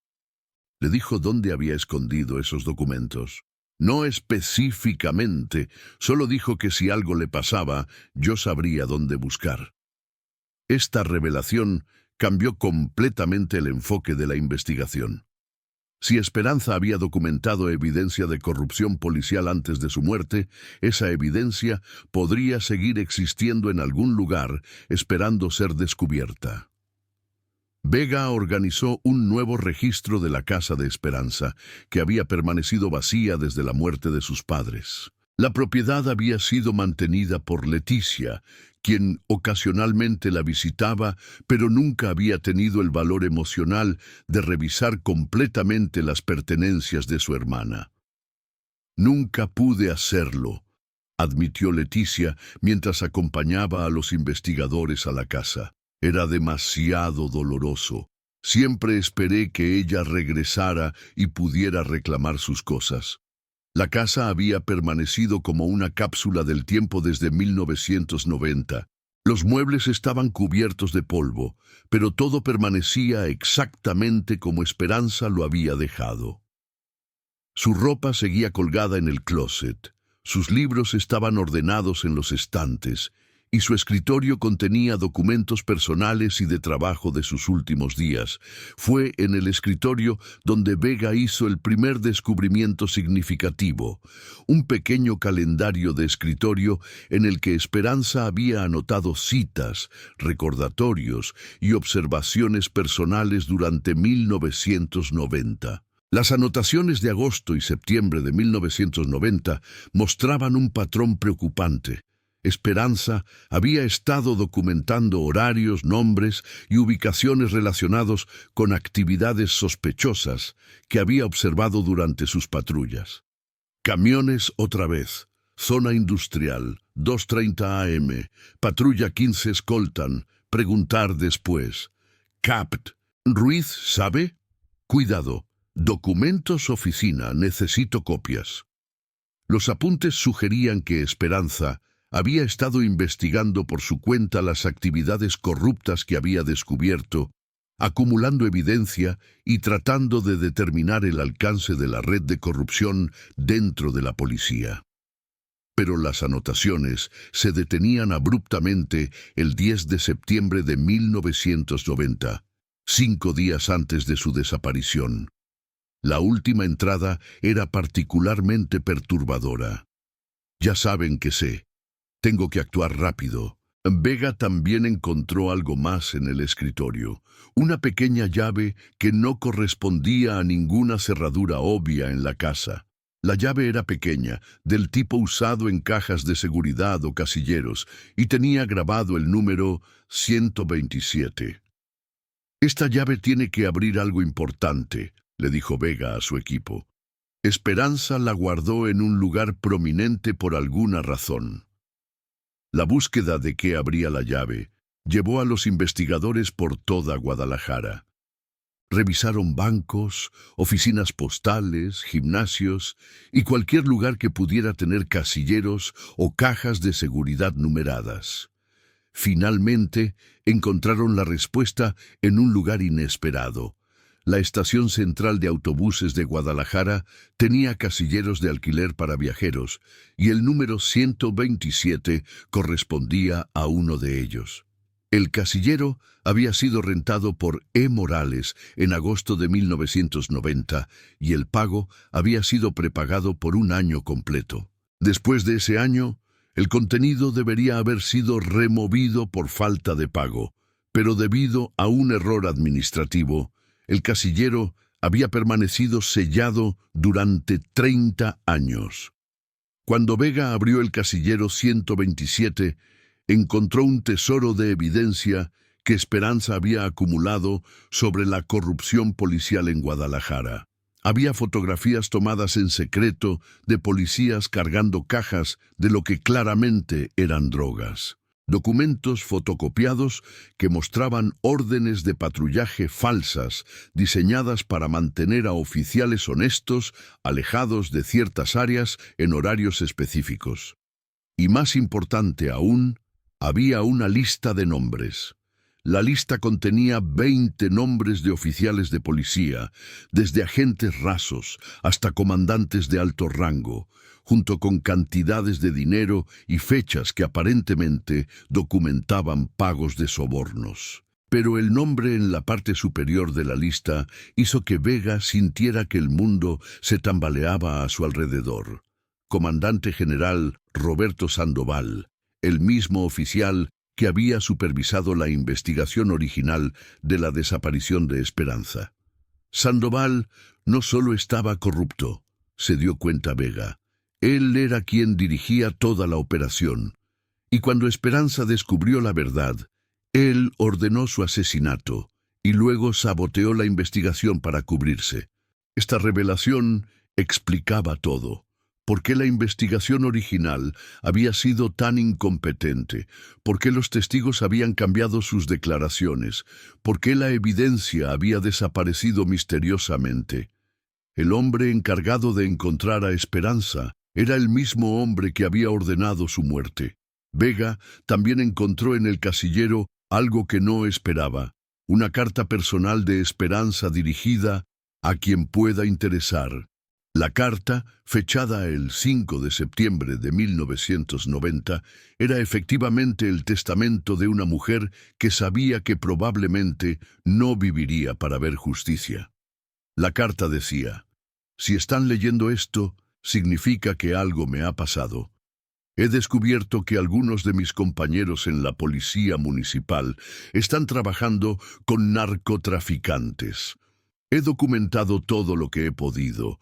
Le dijo dónde había escondido esos documentos. No específicamente, solo dijo que si algo le pasaba, yo sabría dónde buscar. Esta revelación cambió completamente el enfoque de la investigación. Si Esperanza había documentado evidencia de corrupción policial antes de su muerte, esa evidencia podría seguir existiendo en algún lugar, esperando ser descubierta. Vega organizó un nuevo registro de la casa de Esperanza, que había permanecido vacía desde la muerte de sus padres. La propiedad había sido mantenida por Leticia, quien ocasionalmente la visitaba, pero nunca había tenido el valor emocional de revisar completamente las pertenencias de su hermana. Nunca pude hacerlo, admitió Leticia mientras acompañaba a los investigadores a la casa. Era demasiado doloroso. Siempre esperé que ella regresara y pudiera reclamar sus cosas. La casa había permanecido como una cápsula del tiempo desde 1990. Los muebles estaban cubiertos de polvo, pero todo permanecía exactamente como Esperanza lo había dejado. Su ropa seguía colgada en el closet, sus libros estaban ordenados en los estantes, y su escritorio contenía documentos personales y de trabajo de sus últimos días. Fue en el escritorio donde Vega hizo el primer descubrimiento significativo, un pequeño calendario de escritorio en el que Esperanza había anotado citas, recordatorios y observaciones personales durante 1990. Las anotaciones de agosto y septiembre de 1990 mostraban un patrón preocupante. Esperanza había estado documentando horarios, nombres y ubicaciones relacionados con actividades sospechosas que había observado durante sus patrullas. Camiones otra vez, zona industrial, 2:30 AM, patrulla 15 escoltan, preguntar después. Capt. Ruiz, ¿sabe? Cuidado, documentos oficina, necesito copias. Los apuntes sugerían que Esperanza había estado investigando por su cuenta las actividades corruptas que había descubierto, acumulando evidencia y tratando de determinar el alcance de la red de corrupción dentro de la policía. Pero las anotaciones se detenían abruptamente el 10 de septiembre de 1990, 5 días antes de su desaparición. La última entrada era particularmente perturbadora. Ya saben que sé. Tengo que actuar rápido. Vega también encontró algo más en el escritorio, una pequeña llave que no correspondía a ninguna cerradura obvia en la casa. La llave era pequeña, del tipo usado en cajas de seguridad o casilleros, y tenía grabado el número 127. Esta llave tiene que abrir algo importante, le dijo Vega a su equipo. Esperanza la guardó en un lugar prominente por alguna razón. La búsqueda de qué abría la llave llevó a los investigadores por toda Guadalajara. Revisaron bancos, oficinas postales, gimnasios y cualquier lugar que pudiera tener casilleros o cajas de seguridad numeradas. Finalmente, encontraron la respuesta en un lugar inesperado. La estación central de autobuses de Guadalajara tenía casilleros de alquiler para viajeros y el número 127 correspondía a uno de ellos. El casillero había sido rentado por E. Morales en agosto de 1990 y el pago había sido prepagado por un año completo. Después de ese año, el contenido debería haber sido removido por falta de pago, pero debido a un error administrativo, el casillero había permanecido sellado durante 30 años. Cuando Vega abrió el casillero 127, encontró un tesoro de evidencia que Esperanza había acumulado sobre la corrupción policial en Guadalajara. Había fotografías tomadas en secreto de policías cargando cajas de lo que claramente eran drogas. Documentos fotocopiados que mostraban órdenes de patrullaje falsas diseñadas para mantener a oficiales honestos alejados de ciertas áreas en horarios específicos. Y más importante aún, había una lista de nombres. La lista contenía 20 nombres de oficiales de policía, desde agentes rasos hasta comandantes de alto rango, junto con cantidades de dinero y fechas que aparentemente documentaban pagos de sobornos. Pero el nombre en la parte superior de la lista hizo que Vega sintiera que el mundo se tambaleaba a su alrededor. Comandante General Roberto Sandoval, el mismo oficial que había supervisado la investigación original de la desaparición de Esperanza. Sandoval no solo estaba corrupto, se dio cuenta Vega. Él era quien dirigía toda la operación. Y cuando Esperanza descubrió la verdad, él ordenó su asesinato y luego saboteó la investigación para cubrirse. Esta revelación explicaba todo. ¿Por qué la investigación original había sido tan incompetente? ¿Por qué los testigos habían cambiado sus declaraciones? ¿Por qué la evidencia había desaparecido misteriosamente? El hombre encargado de encontrar a Esperanza era el mismo hombre que había ordenado su muerte. Vega también encontró en el casillero algo que no esperaba, una carta personal de Esperanza dirigida a quien pueda interesar. La carta, fechada el 5 de septiembre de 1990, era efectivamente el testamento de una mujer que sabía que probablemente no viviría para ver justicia. La carta decía: «Si están leyendo esto, significa que algo me ha pasado. He descubierto que algunos de mis compañeros en la policía municipal están trabajando con narcotraficantes. He documentado todo lo que he podido,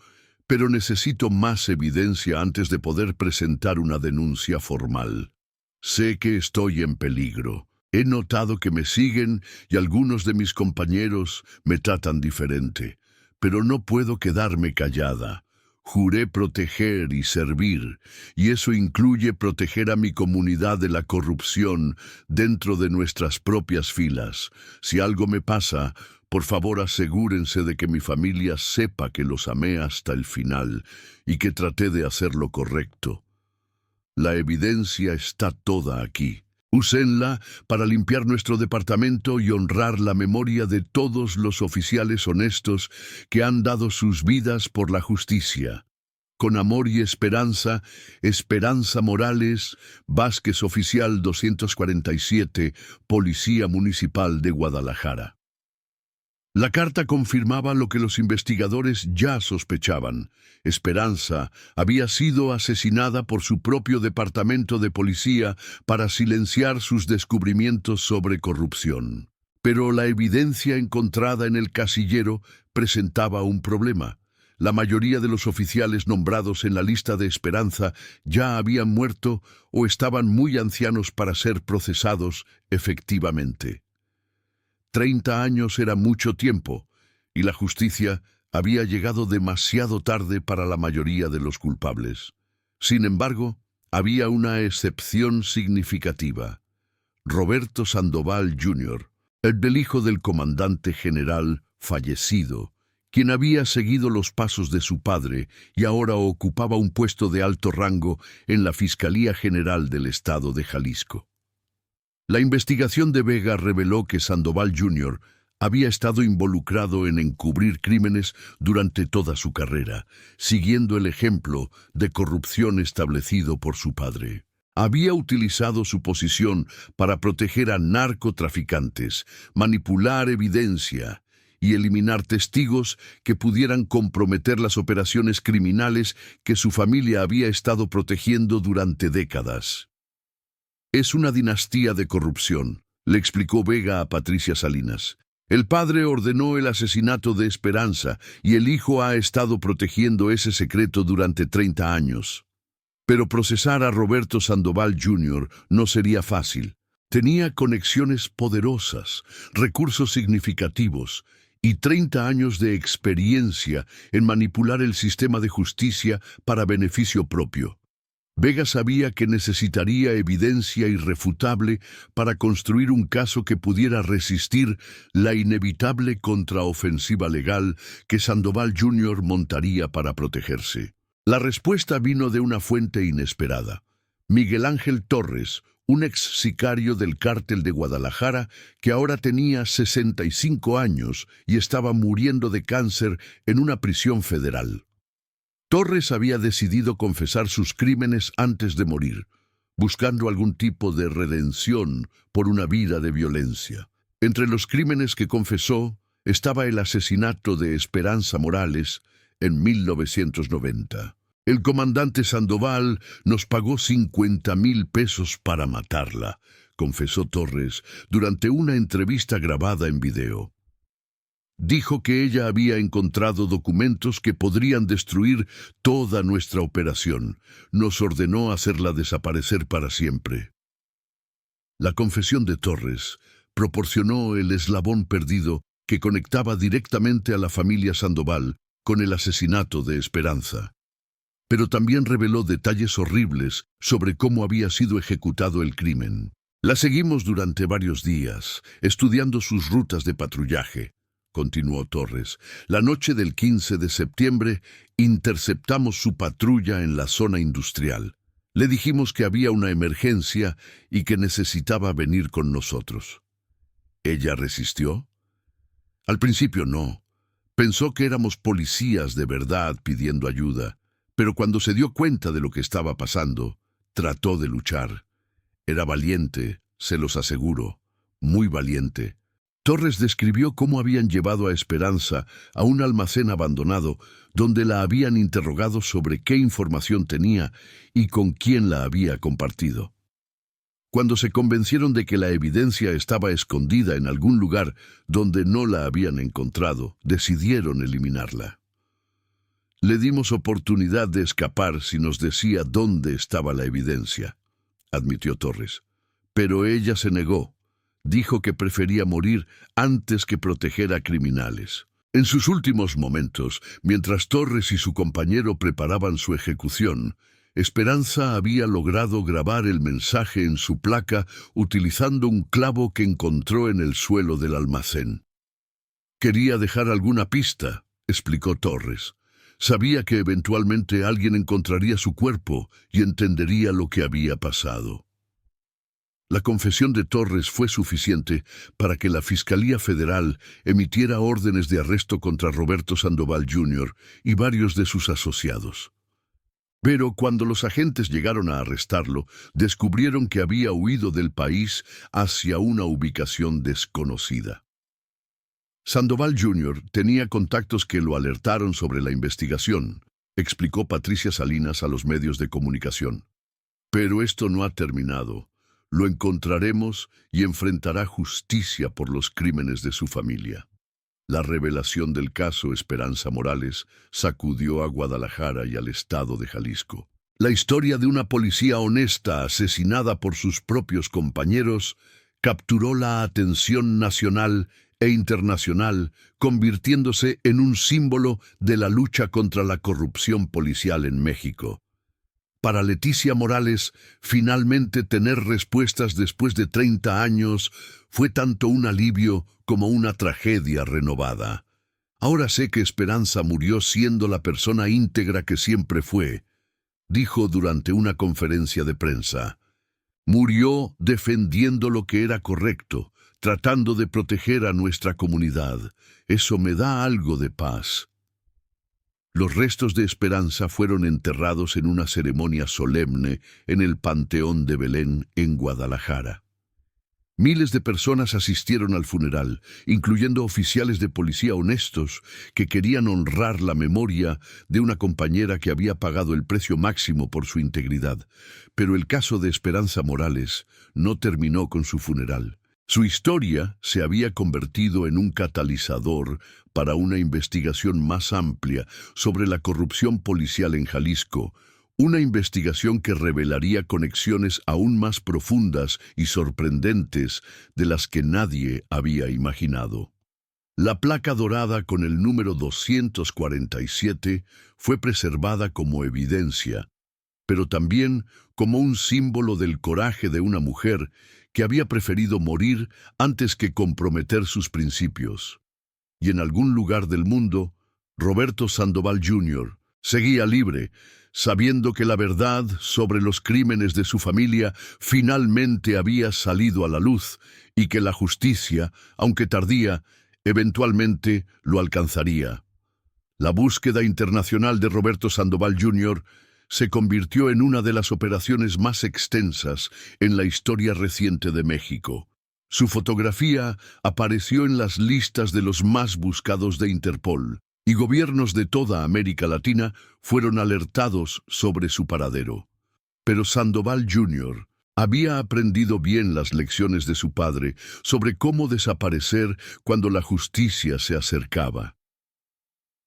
pero necesito más evidencia antes de poder presentar una denuncia formal. Sé que estoy en peligro. He notado que me siguen y algunos de mis compañeros me tratan diferente, pero no puedo quedarme callada. Juré proteger y servir, y eso incluye proteger a mi comunidad de la corrupción dentro de nuestras propias filas. Si algo me pasa, por favor asegúrense de que mi familia sepa que los amé hasta el final y que traté de hacer lo correcto. La evidencia está toda aquí. Úsenla para limpiar nuestro departamento y honrar la memoria de todos los oficiales honestos que han dado sus vidas por la justicia. Con amor y esperanza, Esperanza Morales, Vázquez Oficial 247, Policía Municipal de Guadalajara». La carta confirmaba lo que los investigadores ya sospechaban. Esperanza había sido asesinada por su propio departamento de policía para silenciar sus descubrimientos sobre corrupción. Pero la evidencia encontrada en el casillero presentaba un problema. La mayoría de los oficiales nombrados en la lista de Esperanza ya habían muerto o estaban muy ancianos para ser procesados efectivamente. 30 años era mucho tiempo, y la justicia había llegado demasiado tarde para la mayoría de los culpables. Sin embargo, había una excepción significativa. Roberto Sandoval Jr., el hijo del comandante general fallecido, quien había seguido los pasos de su padre y ahora ocupaba un puesto de alto rango en la Fiscalía General del Estado de Jalisco. La investigación de Vega reveló que Sandoval Jr. Había estado involucrado en encubrir crímenes durante toda su carrera, siguiendo el ejemplo de corrupción establecido por su padre. Había utilizado su posición para proteger a narcotraficantes, manipular evidencia y eliminar testigos que pudieran comprometer las operaciones criminales que su familia había estado protegiendo durante décadas. Es una dinastía de corrupción, le explicó Vega a Patricia Salinas. El padre ordenó el asesinato de Esperanza y el hijo ha estado protegiendo ese secreto durante 30 años. Pero procesar a Roberto Sandoval Jr. no sería fácil. Tenía conexiones poderosas, recursos significativos y 30 años de experiencia en manipular el sistema de justicia para beneficio propio. Vega sabía que necesitaría evidencia irrefutable para construir un caso que pudiera resistir la inevitable contraofensiva legal que Sandoval Jr. montaría para protegerse. La respuesta vino de una fuente inesperada. Miguel Ángel Torres, un ex sicario del cártel de Guadalajara que ahora tenía 65 años y estaba muriendo de cáncer en una prisión federal. Torres había decidido confesar sus crímenes antes de morir, buscando algún tipo de redención por una vida de violencia. Entre los crímenes que confesó estaba el asesinato de Esperanza Morales en 1990. El comandante Sandoval nos pagó 50,000 pesos para matarla, confesó Torres durante una entrevista grabada en video. Dijo que ella había encontrado documentos que podrían destruir toda nuestra operación. Nos ordenó hacerla desaparecer para siempre. La confesión de Torres proporcionó el eslabón perdido que conectaba directamente a la familia Sandoval con el asesinato de Esperanza. Pero también reveló detalles horribles sobre cómo había sido ejecutado el crimen. La seguimos durante varios días, estudiando sus rutas de patrullaje, continuó Torres. La noche del 15 de septiembre interceptamos su patrulla en la zona industrial. Le dijimos que había una emergencia y que necesitaba venir con nosotros. ¿Ella resistió? Al principio no. Pensó que éramos policías de verdad pidiendo ayuda. Pero cuando se dio cuenta de lo que estaba pasando, trató de luchar. Era valiente, se los aseguro, muy valiente. Torres describió cómo habían llevado a Esperanza a un almacén abandonado donde la habían interrogado sobre qué información tenía y con quién la había compartido. Cuando se convencieron de que la evidencia estaba escondida en algún lugar donde no la habían encontrado, decidieron eliminarla. Le dimos oportunidad de escapar si nos decía dónde estaba la evidencia, admitió Torres. Pero ella se negó. Dijo que prefería morir antes que proteger a criminales. En sus últimos momentos, mientras Torres y su compañero preparaban su ejecución, Esperanza había logrado grabar el mensaje en su placa utilizando un clavo que encontró en el suelo del almacén. Quería dejar alguna pista, explicó Torres. Sabía que eventualmente alguien encontraría su cuerpo y entendería lo que había pasado. La confesión de Torres fue suficiente para que la Fiscalía Federal emitiera órdenes de arresto contra Roberto Sandoval Jr. y varios de sus asociados. Pero cuando los agentes llegaron a arrestarlo, descubrieron que había huido del país hacia una ubicación desconocida. Sandoval Jr. tenía contactos que lo alertaron sobre la investigación, explicó Patricia Salinas a los medios de comunicación. Pero esto no ha terminado. Lo encontraremos y enfrentará justicia por los crímenes de su familia. La revelación del caso Esperanza Morales sacudió a Guadalajara y al estado de Jalisco. La historia de una policía honesta asesinada por sus propios compañeros capturó la atención nacional e internacional, convirtiéndose en un símbolo de la lucha contra la corrupción policial en México. Para Leticia Morales, finalmente tener respuestas después de 30 años fue tanto un alivio como una tragedia renovada. Ahora sé que Esperanza murió siendo la persona íntegra que siempre fue, dijo durante una conferencia de prensa. Murió defendiendo lo que era correcto, tratando de proteger a nuestra comunidad. Eso me da algo de paz. Los restos de Esperanza fueron enterrados en una ceremonia solemne en el Panteón de Belén, en Guadalajara. Miles de personas asistieron al funeral, incluyendo oficiales de policía honestos que querían honrar la memoria de una compañera que había pagado el precio máximo por su integridad. Pero el caso de Esperanza Morales no terminó con su funeral. Su historia se había convertido en un catalizador para una investigación más amplia sobre la corrupción policial en Jalisco, una investigación que revelaría conexiones aún más profundas y sorprendentes de las que nadie había imaginado. La placa dorada con el número 247 fue preservada como evidencia, pero también como un símbolo del coraje de una mujer que había preferido morir antes que comprometer sus principios. Y en algún lugar del mundo, Roberto Sandoval Jr. seguía libre, sabiendo que la verdad sobre los crímenes de su familia finalmente había salido a la luz y que la justicia, aunque tardía, eventualmente lo alcanzaría. La búsqueda internacional de Roberto Sandoval Jr. se convirtió en una de las operaciones más extensas en la historia reciente de México. Su fotografía apareció en las listas de los más buscados de Interpol, y gobiernos de toda América Latina fueron alertados sobre su paradero. Pero Sandoval Jr. había aprendido bien las lecciones de su padre sobre cómo desaparecer cuando la justicia se acercaba.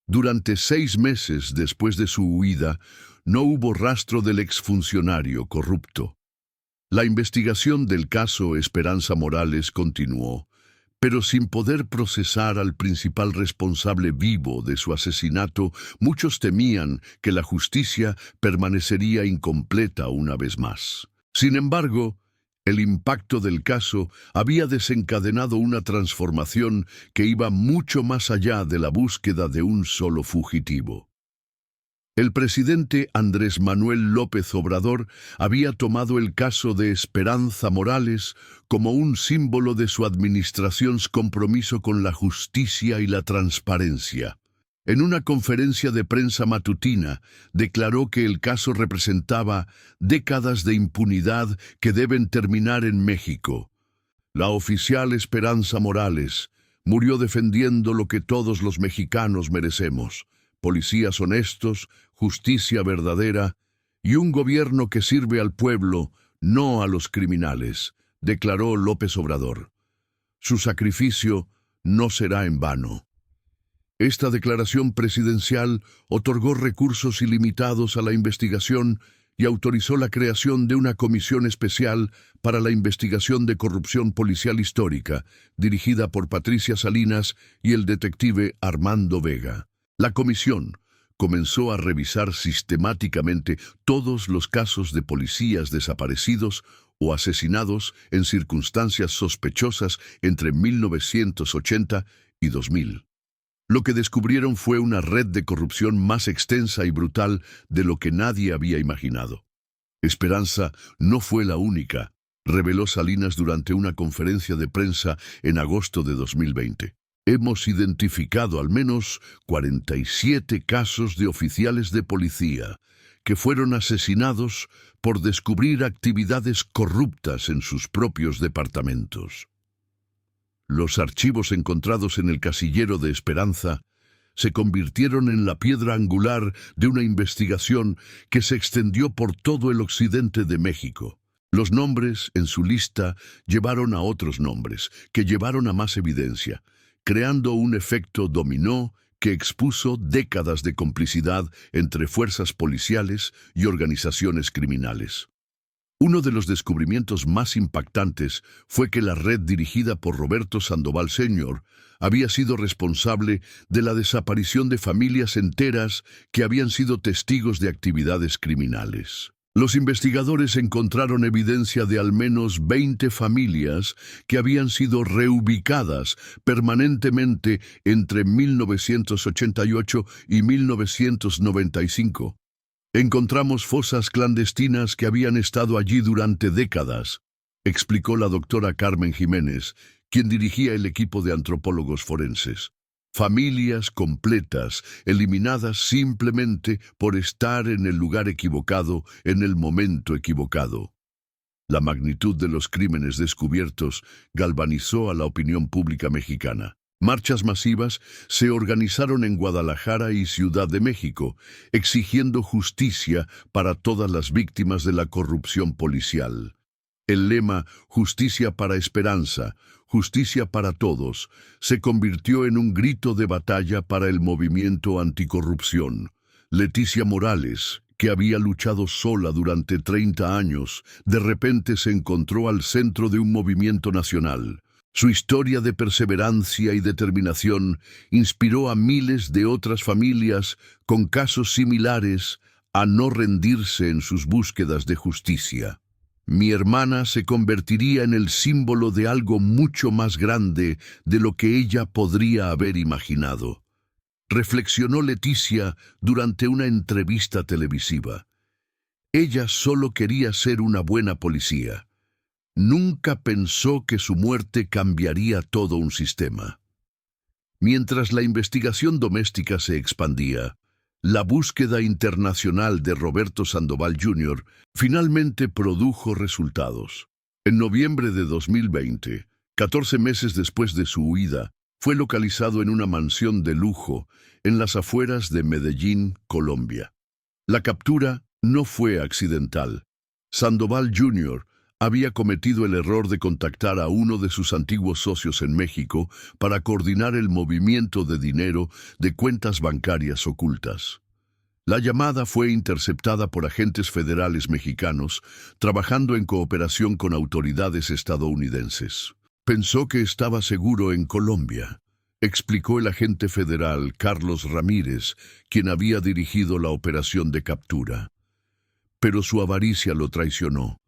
Durante 6 meses después de su huida, no hubo rastro del exfuncionario corrupto. La investigación del caso Esperanza Morales continuó, pero sin poder procesar al principal responsable vivo de su asesinato, muchos temían que la justicia permanecería incompleta una vez más. Sin embargo, el impacto del caso había desencadenado una transformación que iba mucho más allá de la búsqueda de un solo fugitivo. El presidente Andrés Manuel López Obrador había tomado el caso de Esperanza Morales como un símbolo de su administración's compromiso con la justicia y la transparencia. En una conferencia de prensa matutina, declaró que el caso representaba décadas de impunidad que deben terminar en México. La oficial Esperanza Morales murió defendiendo lo que todos los mexicanos merecemos: policías honestos, justicia verdadera y un gobierno que sirve al pueblo, no a los criminales, declaró López Obrador. Su sacrificio no será en vano. Esta declaración presidencial otorgó recursos ilimitados a la investigación y autorizó la creación de una comisión especial para la investigación de corrupción policial histórica, dirigida por Patricia Salinas y el detective Armando Vega. La comisión comenzó a revisar sistemáticamente todos los casos de policías desaparecidos o asesinados en circunstancias sospechosas entre 1980 y 2000. Lo que descubrieron fue una red de corrupción más extensa y brutal de lo que nadie había imaginado. Esperanza no fue la única, reveló Salinas durante una conferencia de prensa en agosto de 2020. Hemos identificado al menos 47 casos de oficiales de policía que fueron asesinados por descubrir actividades corruptas en sus propios departamentos. Los archivos encontrados en el casillero de Esperanza se convirtieron en la piedra angular de una investigación que se extendió por todo el occidente de México. Los nombres en su lista llevaron a otros nombres, que llevaron a más evidencia, creando un efecto dominó que expuso décadas de complicidad entre fuerzas policiales y organizaciones criminales. Uno de los descubrimientos más impactantes fue que la red dirigida por Roberto Sandoval Sr. había sido responsable de la desaparición de familias enteras que habían sido testigos de actividades criminales. Los investigadores encontraron evidencia de al menos 20 familias que habían sido reubicadas permanentemente entre 1988 y 1995. Encontramos fosas clandestinas que habían estado allí durante décadas, explicó la doctora Carmen Jiménez, quien dirigía el equipo de antropólogos forenses. Familias completas, eliminadas simplemente por estar en el lugar equivocado, en el momento equivocado. La magnitud de los crímenes descubiertos galvanizó a la opinión pública mexicana. Marchas masivas se organizaron en Guadalajara y Ciudad de México, exigiendo justicia para todas las víctimas de la corrupción policial. El lema "Justicia para Esperanza, justicia para todos" se convirtió en un grito de batalla para el movimiento anticorrupción. Leticia Morales, que había luchado sola durante 30 años, de repente se encontró al centro de un movimiento nacional. Su historia de perseverancia y determinación inspiró a miles de otras familias con casos similares a no rendirse en sus búsquedas de justicia. Mi hermana se convertiría en el símbolo de algo mucho más grande de lo que ella podría haber imaginado. Reflexionó Leticia durante una entrevista televisiva. Ella solo quería ser una buena policía. Nunca pensó que su muerte cambiaría todo un sistema. Mientras la investigación doméstica se expandía, la búsqueda internacional de Roberto Sandoval Jr. finalmente produjo resultados. En noviembre de 2020, 14 meses después de su huida, fue localizado en una mansión de lujo en las afueras de Medellín, Colombia. La captura no fue accidental. Sandoval Jr. había cometido el error de contactar a uno de sus antiguos socios en México para coordinar el movimiento de dinero de cuentas bancarias ocultas. La llamada fue interceptada por agentes federales mexicanos, trabajando en cooperación con autoridades estadounidenses. Pensó que estaba seguro en Colombia, explicó el agente federal Carlos Ramírez, quien había dirigido la operación de captura. Pero su avaricia lo traicionó.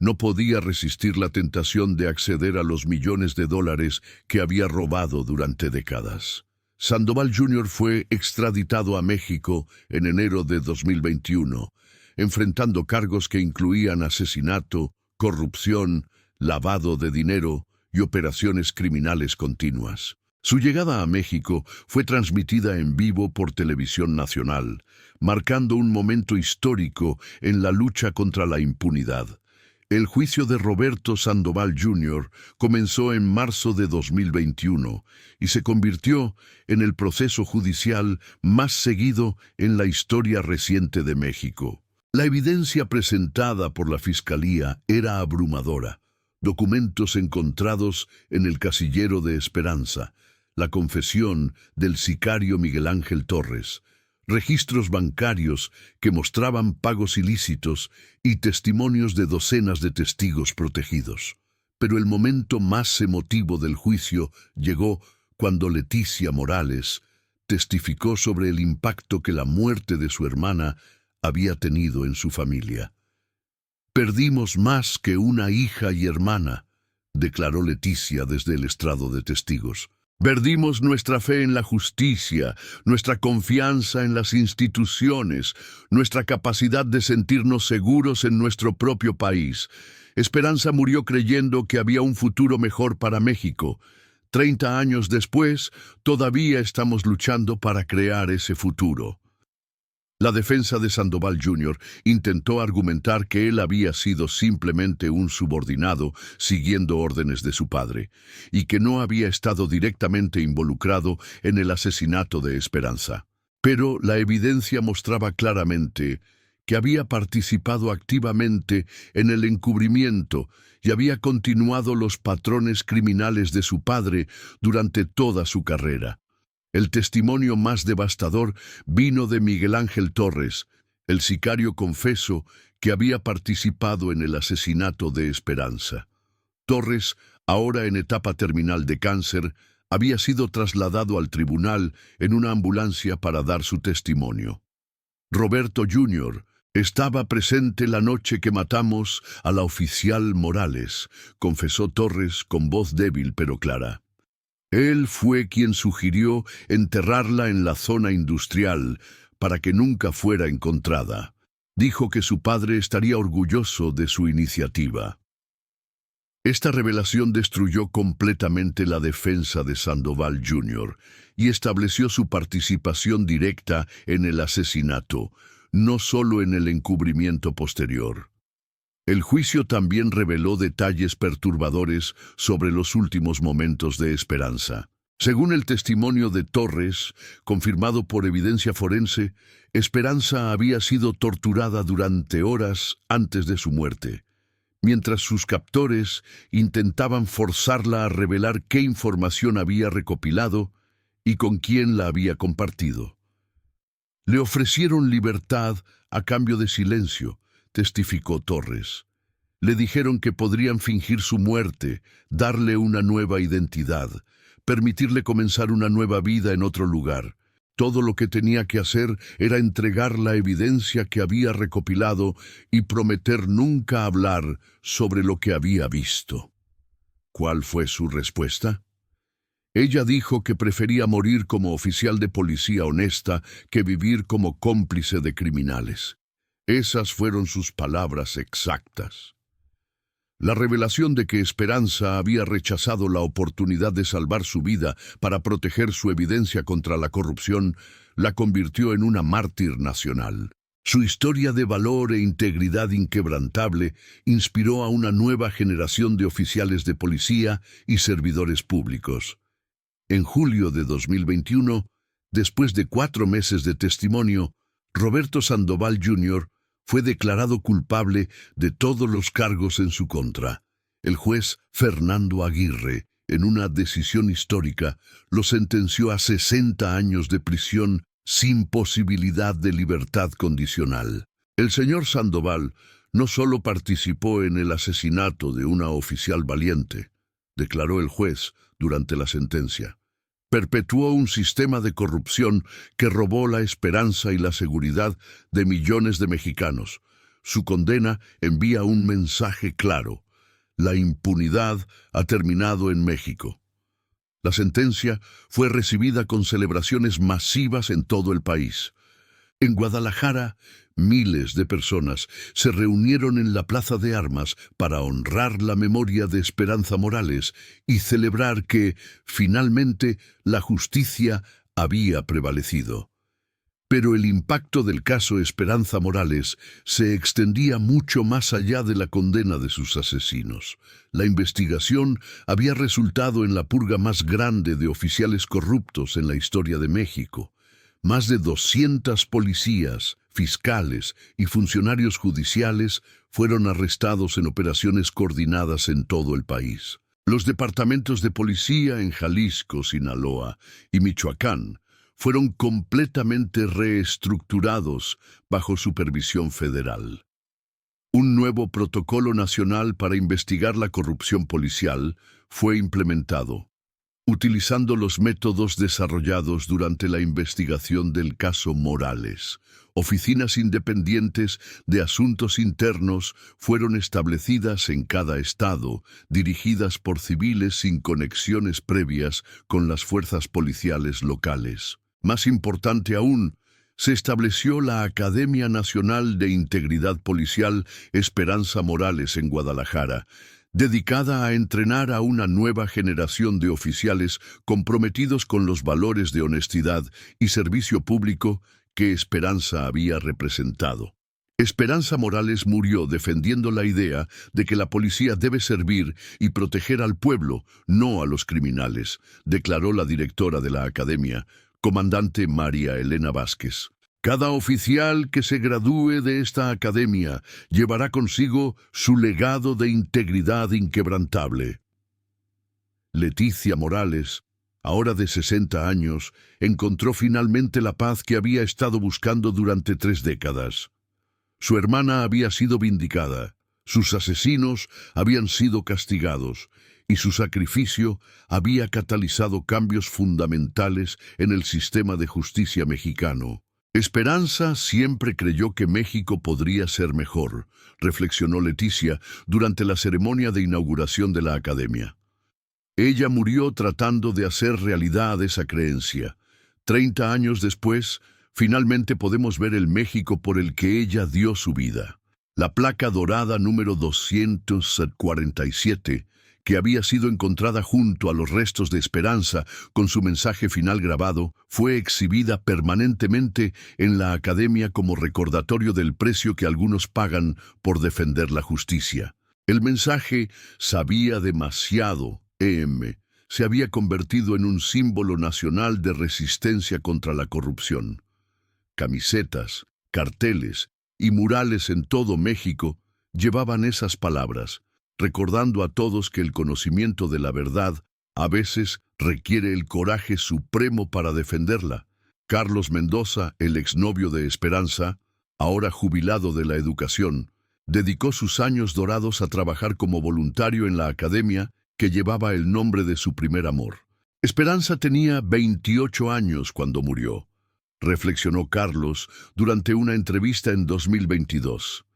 No podía resistir la tentación de acceder a los millones de dólares que había robado durante décadas. Sandoval Jr. fue extraditado a México en enero de 2021, enfrentando cargos que incluían asesinato, corrupción, lavado de dinero y operaciones criminales continuas. Su llegada a México fue transmitida en vivo por Televisión Nacional, marcando un momento histórico en la lucha contra la impunidad. El juicio de Roberto Sandoval Jr. comenzó en marzo de 2021 y se convirtió en el proceso judicial más seguido en la historia reciente de México. La evidencia presentada por la Fiscalía era abrumadora. Documentos encontrados en el casillero de Esperanza, la confesión del sicario Miguel Ángel Torres, registros bancarios que mostraban pagos ilícitos y testimonios de docenas de testigos protegidos. Pero el momento más emotivo del juicio llegó cuando Leticia Morales testificó sobre el impacto que la muerte de su hermana había tenido en su familia. «Perdimos más que una hija y hermana», declaró Leticia desde el estrado de testigos. Perdimos nuestra fe en la justicia, nuestra confianza en las instituciones, nuestra capacidad de sentirnos seguros en nuestro propio país. Esperanza murió creyendo que había un futuro mejor para México. 30 años después, todavía estamos luchando para crear ese futuro. La defensa de Sandoval Jr. intentó argumentar que él había sido simplemente un subordinado siguiendo órdenes de su padre, y que no había estado directamente involucrado en el asesinato de Esperanza. Pero la evidencia mostraba claramente que había participado activamente en el encubrimiento y había continuado los patrones criminales de su padre durante toda su carrera. El testimonio más devastador vino de Miguel Ángel Torres, el sicario confeso que había participado en el asesinato de Esperanza. Torres, ahora en etapa terminal de cáncer, había sido trasladado al tribunal en una ambulancia para dar su testimonio. Roberto Jr. estaba presente la noche que matamos a la oficial Morales, confesó Torres con voz débil pero clara. Él fue quien sugirió enterrarla en la zona industrial para que nunca fuera encontrada. Dijo que su padre estaría orgulloso de su iniciativa. Esta revelación destruyó completamente la defensa de Sandoval Jr. y estableció su participación directa en el asesinato, no solo en el encubrimiento posterior. El juicio también reveló detalles perturbadores sobre los últimos momentos de Esperanza. Según el testimonio de Torres, confirmado por evidencia forense, Esperanza había sido torturada durante horas antes de su muerte, mientras sus captores intentaban forzarla a revelar qué información había recopilado y con quién la había compartido. Le ofrecieron libertad a cambio de silencio, testificó Torres. Le dijeron que podrían fingir su muerte, darle una nueva identidad, permitirle comenzar una nueva vida en otro lugar. Todo lo que tenía que hacer era entregar la evidencia que había recopilado y prometer nunca hablar sobre lo que había visto. ¿Cuál fue su respuesta? Ella dijo que prefería morir como oficial de policía honesta que vivir como cómplice de criminales. Esas fueron sus palabras exactas. La revelación de que Esperanza había rechazado la oportunidad de salvar su vida para proteger su evidencia contra la corrupción la convirtió en una mártir nacional. Su historia de valor e integridad inquebrantable inspiró a una nueva generación de oficiales de policía y servidores públicos. En julio de 2021, después de 4 meses de testimonio, Roberto Sandoval Jr. fue declarado culpable de todos los cargos en su contra. El juez Fernando Aguirre, en una decisión histórica, lo sentenció a 60 años de prisión sin posibilidad de libertad condicional. El señor Sandoval no solo participó en el asesinato de una oficial valiente, declaró el juez durante la sentencia. Perpetuó un sistema de corrupción que robó la esperanza y la seguridad de millones de mexicanos. Su condena envía un mensaje claro: la impunidad ha terminado en México. La sentencia fue recibida con celebraciones masivas en todo el país. En Guadalajara, miles de personas se reunieron en la Plaza de Armas para honrar la memoria de Esperanza Morales y celebrar que, finalmente, la justicia había prevalecido. Pero el impacto del caso Esperanza Morales se extendía mucho más allá de la condena de sus asesinos. La investigación había resultado en la purga más grande de oficiales corruptos en la historia de México. Más de 200 policías, fiscales y funcionarios judiciales fueron arrestados en operaciones coordinadas en todo el país. Los departamentos de policía en Jalisco, Sinaloa y Michoacán fueron completamente reestructurados bajo supervisión federal. Un nuevo protocolo nacional para investigar la corrupción policial fue implementado, utilizando los métodos desarrollados durante la investigación del caso Morales. Oficinas independientes de asuntos internos fueron establecidas en cada estado, dirigidas por civiles sin conexiones previas con las fuerzas policiales locales. Más importante aún, se estableció la Academia Nacional de Integridad Policial Esperanza Morales en Guadalajara, dedicada a entrenar a una nueva generación de oficiales comprometidos con los valores de honestidad y servicio público que Esperanza había representado. Esperanza Morales murió defendiendo la idea de que la policía debe servir y proteger al pueblo, no a los criminales, declaró la directora de la academia, comandante María Elena Vázquez. Cada oficial que se gradúe de esta academia llevará consigo su legado de integridad inquebrantable. Leticia Morales, ahora de 60 años, encontró finalmente la paz que había estado buscando durante 3 décadas. Su hermana había sido vindicada, sus asesinos habían sido castigados, y su sacrificio había catalizado cambios fundamentales en el sistema de justicia mexicano. Esperanza siempre creyó que México podría ser mejor, reflexionó Leticia durante la ceremonia de inauguración de la academia. Ella murió tratando de hacer realidad esa creencia. 30 años después, finalmente podemos ver el México por el que ella dio su vida. La placa dorada número 247, que había sido encontrada junto a los restos de Esperanza con su mensaje final grabado, fue exhibida permanentemente en la Academia como recordatorio del precio que algunos pagan por defender la justicia. El mensaje "sabía demasiado, se había convertido en un símbolo nacional de resistencia contra la corrupción. Camisetas, carteles y murales en todo México llevaban esas palabras, recordando a todos que el conocimiento de la verdad a veces requiere el coraje supremo para defenderla. Carlos Mendoza, el exnovio de Esperanza, ahora jubilado de la educación, dedicó sus años dorados a trabajar como voluntario en la academia que llevaba el nombre de su primer amor. Esperanza tenía 28 años cuando murió, reflexionó Carlos durante una entrevista en 2022.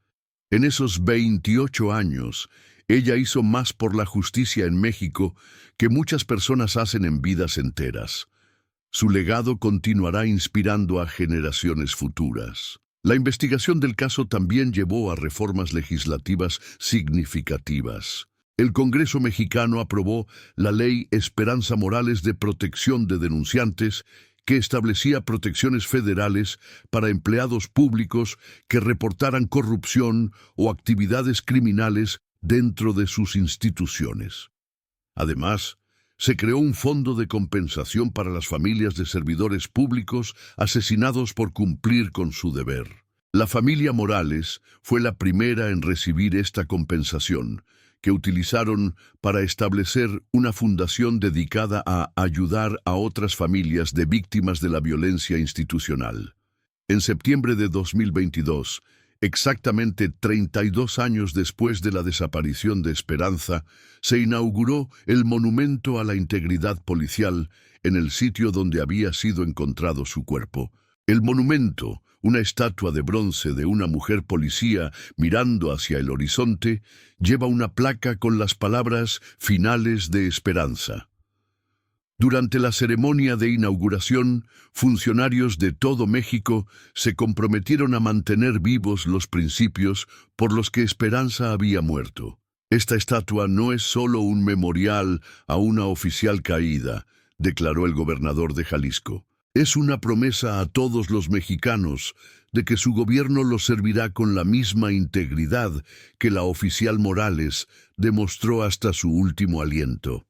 En esos 28 años, ella hizo más por la justicia en México que muchas personas hacen en vidas enteras. Su legado continuará inspirando a generaciones futuras. La investigación del caso también llevó a reformas legislativas significativas. El Congreso mexicano aprobó la Ley Esperanza Morales de Protección de Denunciantes, que establecía protecciones federales para empleados públicos que reportaran corrupción o actividades criminales dentro de sus instituciones. Además, se creó un fondo de compensación para las familias de servidores públicos asesinados por cumplir con su deber. La familia Morales fue la primera en recibir esta compensación, que utilizaron para establecer una fundación dedicada a ayudar a otras familias de víctimas de la violencia institucional. En septiembre de 2022, exactamente 32 años después de la desaparición de Esperanza, se inauguró el Monumento a la Integridad Policial en el sitio donde había sido encontrado su cuerpo. El monumento, una estatua de bronce de una mujer policía mirando hacia el horizonte, lleva una placa con las palabras finales de Esperanza. Durante la ceremonia de inauguración, funcionarios de todo México se comprometieron a mantener vivos los principios por los que Esperanza había muerto. Esta estatua no es solo un memorial a una oficial caída, declaró el gobernador de Jalisco. Es una promesa a todos los mexicanos de que su gobierno los servirá con la misma integridad que la oficial Morales demostró hasta su último aliento.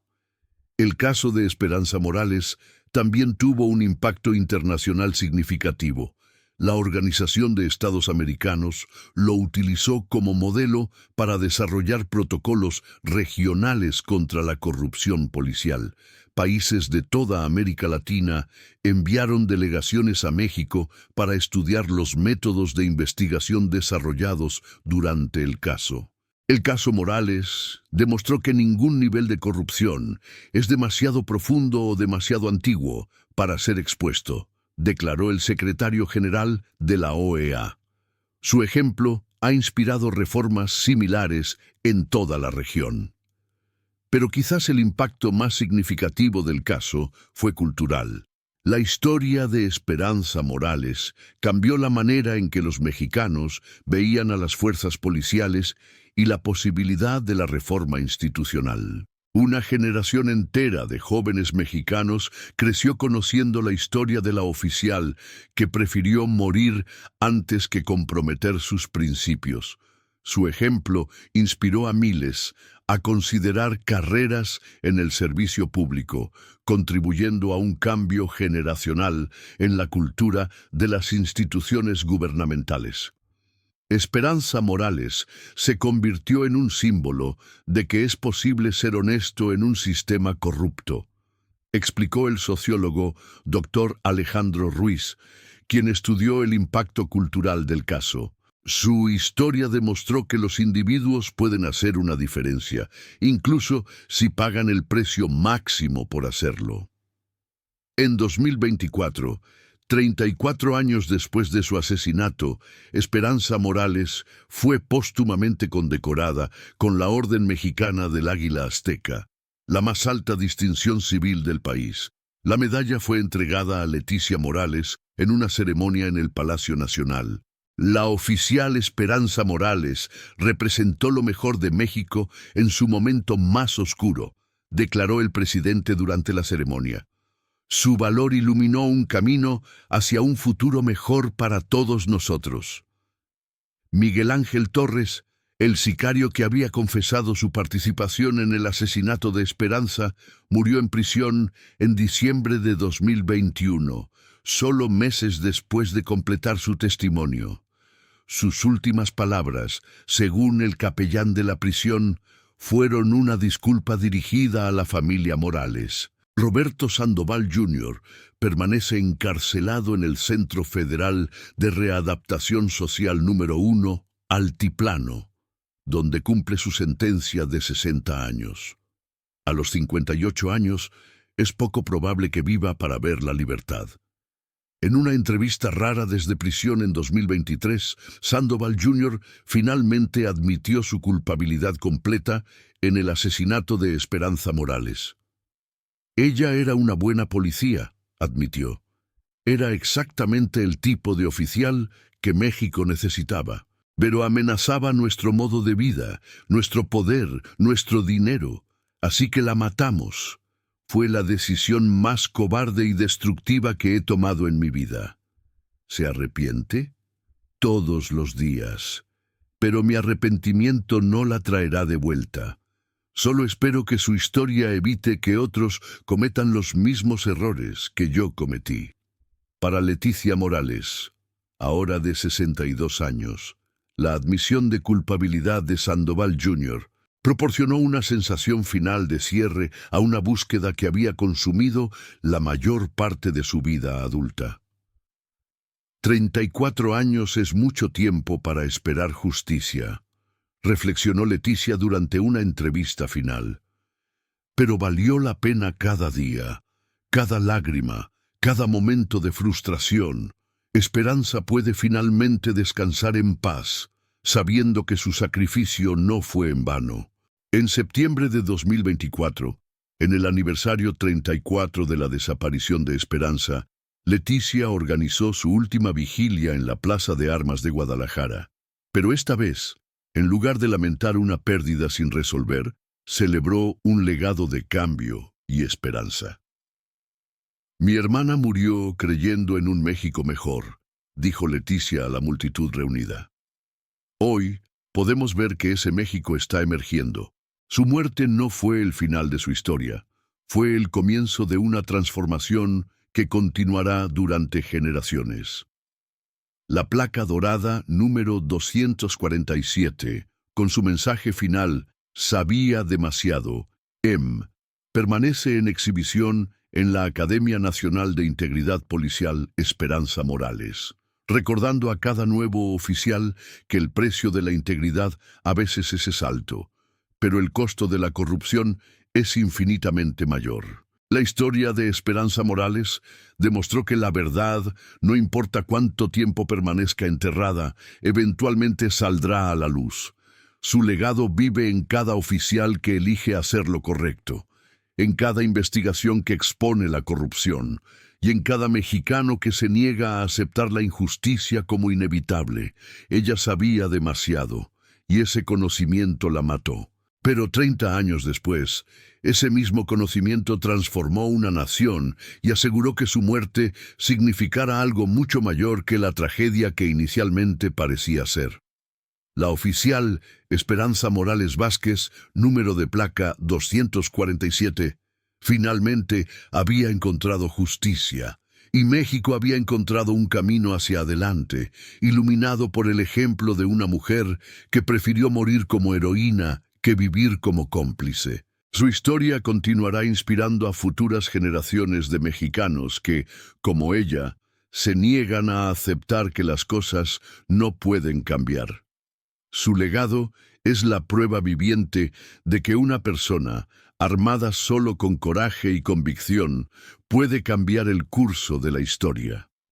El caso de Esperanza Morales también tuvo un impacto internacional significativo. La Organización de Estados Americanos lo utilizó como modelo para desarrollar protocolos regionales contra la corrupción policial. Países de toda América Latina enviaron delegaciones a México para estudiar los métodos de investigación desarrollados durante el caso. El caso Morales demostró que ningún nivel de corrupción es demasiado profundo o demasiado antiguo para ser expuesto, declaró el secretario general de la OEA. Su ejemplo ha inspirado reformas similares en toda la región. Pero quizás el impacto más significativo del caso fue cultural. La historia de Esperanza Morales cambió la manera en que los mexicanos veían a las fuerzas policiales y la posibilidad de la reforma institucional. Una generación entera de jóvenes mexicanos creció conociendo la historia de la oficial que prefirió morir antes que comprometer sus principios. Su ejemplo inspiró a miles a considerar carreras en el servicio público, contribuyendo a un cambio generacional en la cultura de las instituciones gubernamentales. Esperanza Morales se convirtió en un símbolo de que es posible ser honesto en un sistema corrupto, explicó el sociólogo Dr. Alejandro Ruiz, quien estudió el impacto cultural del caso. Su historia demostró que los individuos pueden hacer una diferencia, incluso si pagan el precio máximo por hacerlo. En 2024, 34 años después de su asesinato, Esperanza Morales fue póstumamente condecorada con la Orden Mexicana del Águila Azteca, la más alta distinción civil del país. La medalla fue entregada a Leticia Morales en una ceremonia en el Palacio Nacional. La oficial Esperanza Morales representó lo mejor de México en su momento más oscuro, declaró el presidente durante la ceremonia. Su valor iluminó un camino hacia un futuro mejor para todos nosotros. Miguel Ángel Torres, el sicario que había confesado su participación en el asesinato de Esperanza, murió en prisión en diciembre de 2021, solo meses después de completar su testimonio. Sus últimas palabras, según el capellán de la prisión, fueron una disculpa dirigida a la familia Morales. Roberto Sandoval Jr. permanece encarcelado en el Centro Federal de Readaptación Social número 1, Altiplano, donde cumple su sentencia de 60 años. A los 58 años, es poco probable que viva para ver la libertad. En una entrevista rara desde prisión en 2023, Sandoval Jr. finalmente admitió su culpabilidad completa en el asesinato de Esperanza Morales. Ella era una buena policía, admitió. Era exactamente el tipo de oficial que México necesitaba, pero amenazaba nuestro modo de vida, nuestro poder, nuestro dinero, así que la matamos. Fue la decisión más cobarde y destructiva que he tomado en mi vida. ¿Se arrepiente? Todos los días. Pero mi arrepentimiento no la traerá de vuelta. Solo espero que su historia evite que otros cometan los mismos errores que yo cometí. Para Leticia Morales, ahora de 62 años, la admisión de culpabilidad de Sandoval Jr. proporcionó una sensación final de cierre a una búsqueda que había consumido la mayor parte de su vida adulta. 34 años es mucho tiempo para esperar justicia, reflexionó Leticia durante una entrevista final. Pero valió la pena cada día, cada lágrima, cada momento de frustración. Esperanza puede finalmente descansar en paz, sabiendo que su sacrificio no fue en vano. En septiembre de 2024, en el aniversario 34 de la desaparición de Esperanza, Leticia organizó su última vigilia en la Plaza de Armas de Guadalajara. Pero esta vez, en lugar de lamentar una pérdida sin resolver, celebró un legado de cambio y esperanza. Mi hermana murió creyendo en un México mejor, dijo Leticia a la multitud reunida. Hoy, podemos ver que ese México está emergiendo. Su muerte no fue el final de su historia, fue el comienzo de una transformación que continuará durante generaciones. La placa dorada número 247, con su mensaje final, Sabía demasiado, permanece en exhibición en la Academia Nacional de Integridad Policial Esperanza Morales, recordando a cada nuevo oficial que el precio de la integridad a veces es alto, pero el costo de la corrupción es infinitamente mayor. La historia de Esperanza Morales demostró que la verdad, no importa cuánto tiempo permanezca enterrada, eventualmente saldrá a la luz. Su legado vive en cada oficial que elige hacer lo correcto, en cada investigación que expone la corrupción, y en cada mexicano que se niega a aceptar la injusticia como inevitable. Ella sabía demasiado, y ese conocimiento la mató. Pero 30 años después, ese mismo conocimiento transformó una nación y aseguró que su muerte significara algo mucho mayor que la tragedia que inicialmente parecía ser. La oficial Esperanza Morales Vázquez, número de placa 247, finalmente había encontrado justicia, y México había encontrado un camino hacia adelante, iluminado por el ejemplo de una mujer que prefirió morir como heroína que vivir como cómplice. Su historia continuará inspirando a futuras generaciones de mexicanos que, como ella, se niegan a aceptar que las cosas no pueden cambiar. Su legado es la prueba viviente de que una persona, armada solo con coraje y convicción, puede cambiar el curso de la historia.